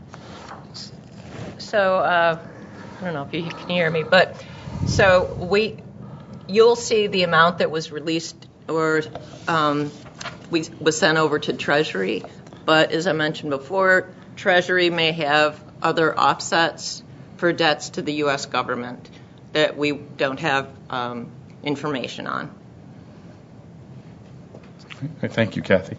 S7: So, I don't know if you can hear me, but so you'll see the amount that was released or was sent over to Treasury, but as I mentioned before, Treasury may have other offsets for debts to the U.S. government that we don't have information on.
S8: Thank you, Kathy.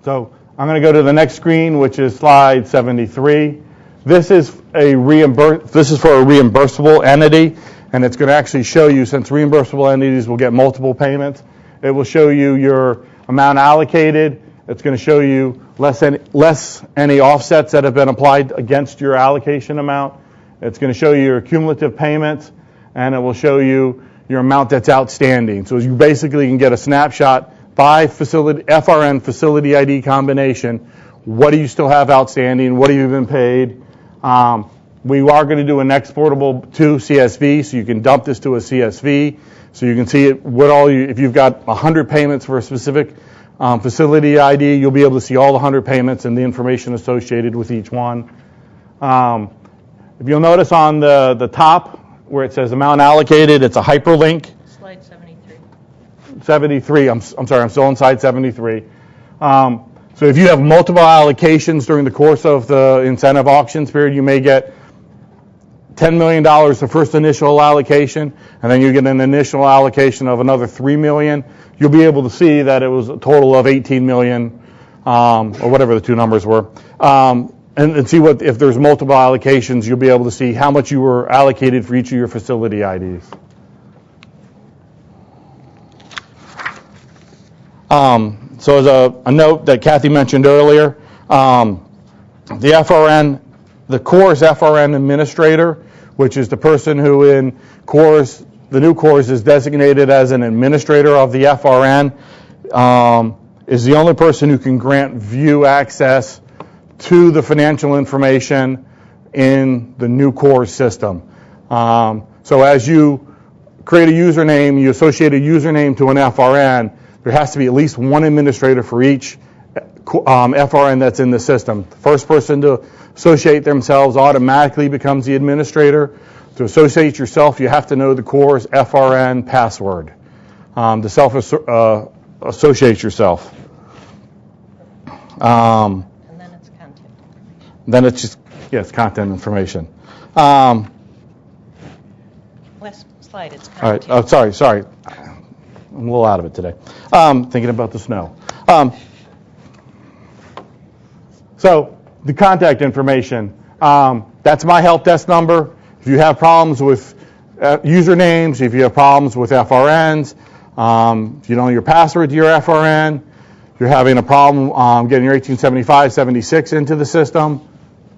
S8: So I'm going to go to the next screen, which is slide 73. This is for a reimbursable entity, and it's going to actually show you, since reimbursable entities will get multiple payments, it will show you your amount allocated. It's going to show you less any offsets that have been applied against your allocation amount. It's going to show you your cumulative payments, and it will show you your amount that's outstanding. So you basically can get a snapshot by FRN facility ID combination. What do you still have outstanding? What have you been paid? We are going to do an exportable to CSV, so you can dump this to a CSV, so you can see it. If you've got 100 payments for a specific facility ID, you'll be able to see all the 100 payments and the information associated with each one. If you'll notice on the top where it says amount allocated, it's a hyperlink.
S7: Slide 73.
S8: 73. I'm sorry, I'm still on slide 73. So if you have multiple allocations during the course of the incentive auctions period, you may get $10 million the first initial allocation, and then you get an initial allocation of another $3 million. You'll be able to see that it was a total of $18 million, or whatever the two numbers were. And see if there's multiple allocations, you'll be able to see how much you were allocated for each of your facility IDs. So as a note that Kathy mentioned earlier, the FRN, the CORS FRN administrator, which is the person who in CORS, the new CORS is designated as an administrator of the FRN, is the only person who can grant view access to the financial information in the new core system. So as you create a username, you associate a username to an FRN, there has to be at least one administrator for each FRN that's in the system. The first person to associate themselves automatically becomes the administrator. To associate yourself, you have to know the core's FRN password to self-associate yourself.
S7: And then it's content.
S8: Then it's just, it's content information.
S7: Last slide, it's
S8: All right.
S7: content.
S8: Oh, sorry. I'm a little out of it today. Thinking about the snow. So the contact information, that's my help desk number. If you have problems with usernames, if you have problems with FRNs, if you don't know your password to your FRN, if you're having a problem getting your 1875, 76 into the system,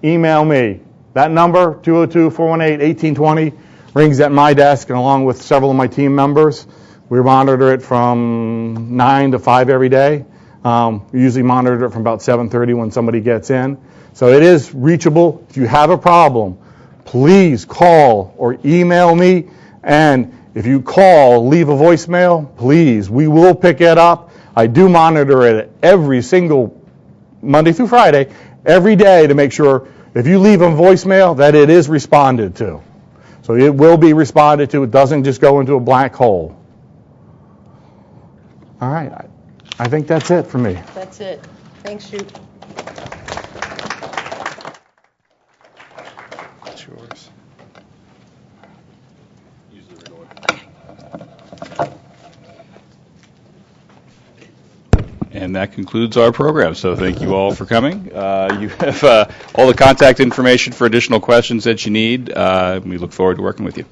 S8: email me. That number, 202-418-1820, rings at my desk, and along with several of my team members. We monitor it from 9 to 5 every day. We usually monitor it from about 7:30 when somebody gets in. So it is reachable. If you have a problem, please call or email me. And if you call, leave a voicemail, please. We will pick it up. I do monitor it every single Monday through Friday, every day, to make sure if you leave a voicemail that it is responded to. So it will be responded to. It doesn't just go into a black hole. All right. I think that's it for me.
S7: That's it. Thanks, Shoot.
S8: That's yours.
S1: And that concludes our program. So thank you all for coming. You have all the contact information for additional questions that you need. We look forward to working with you.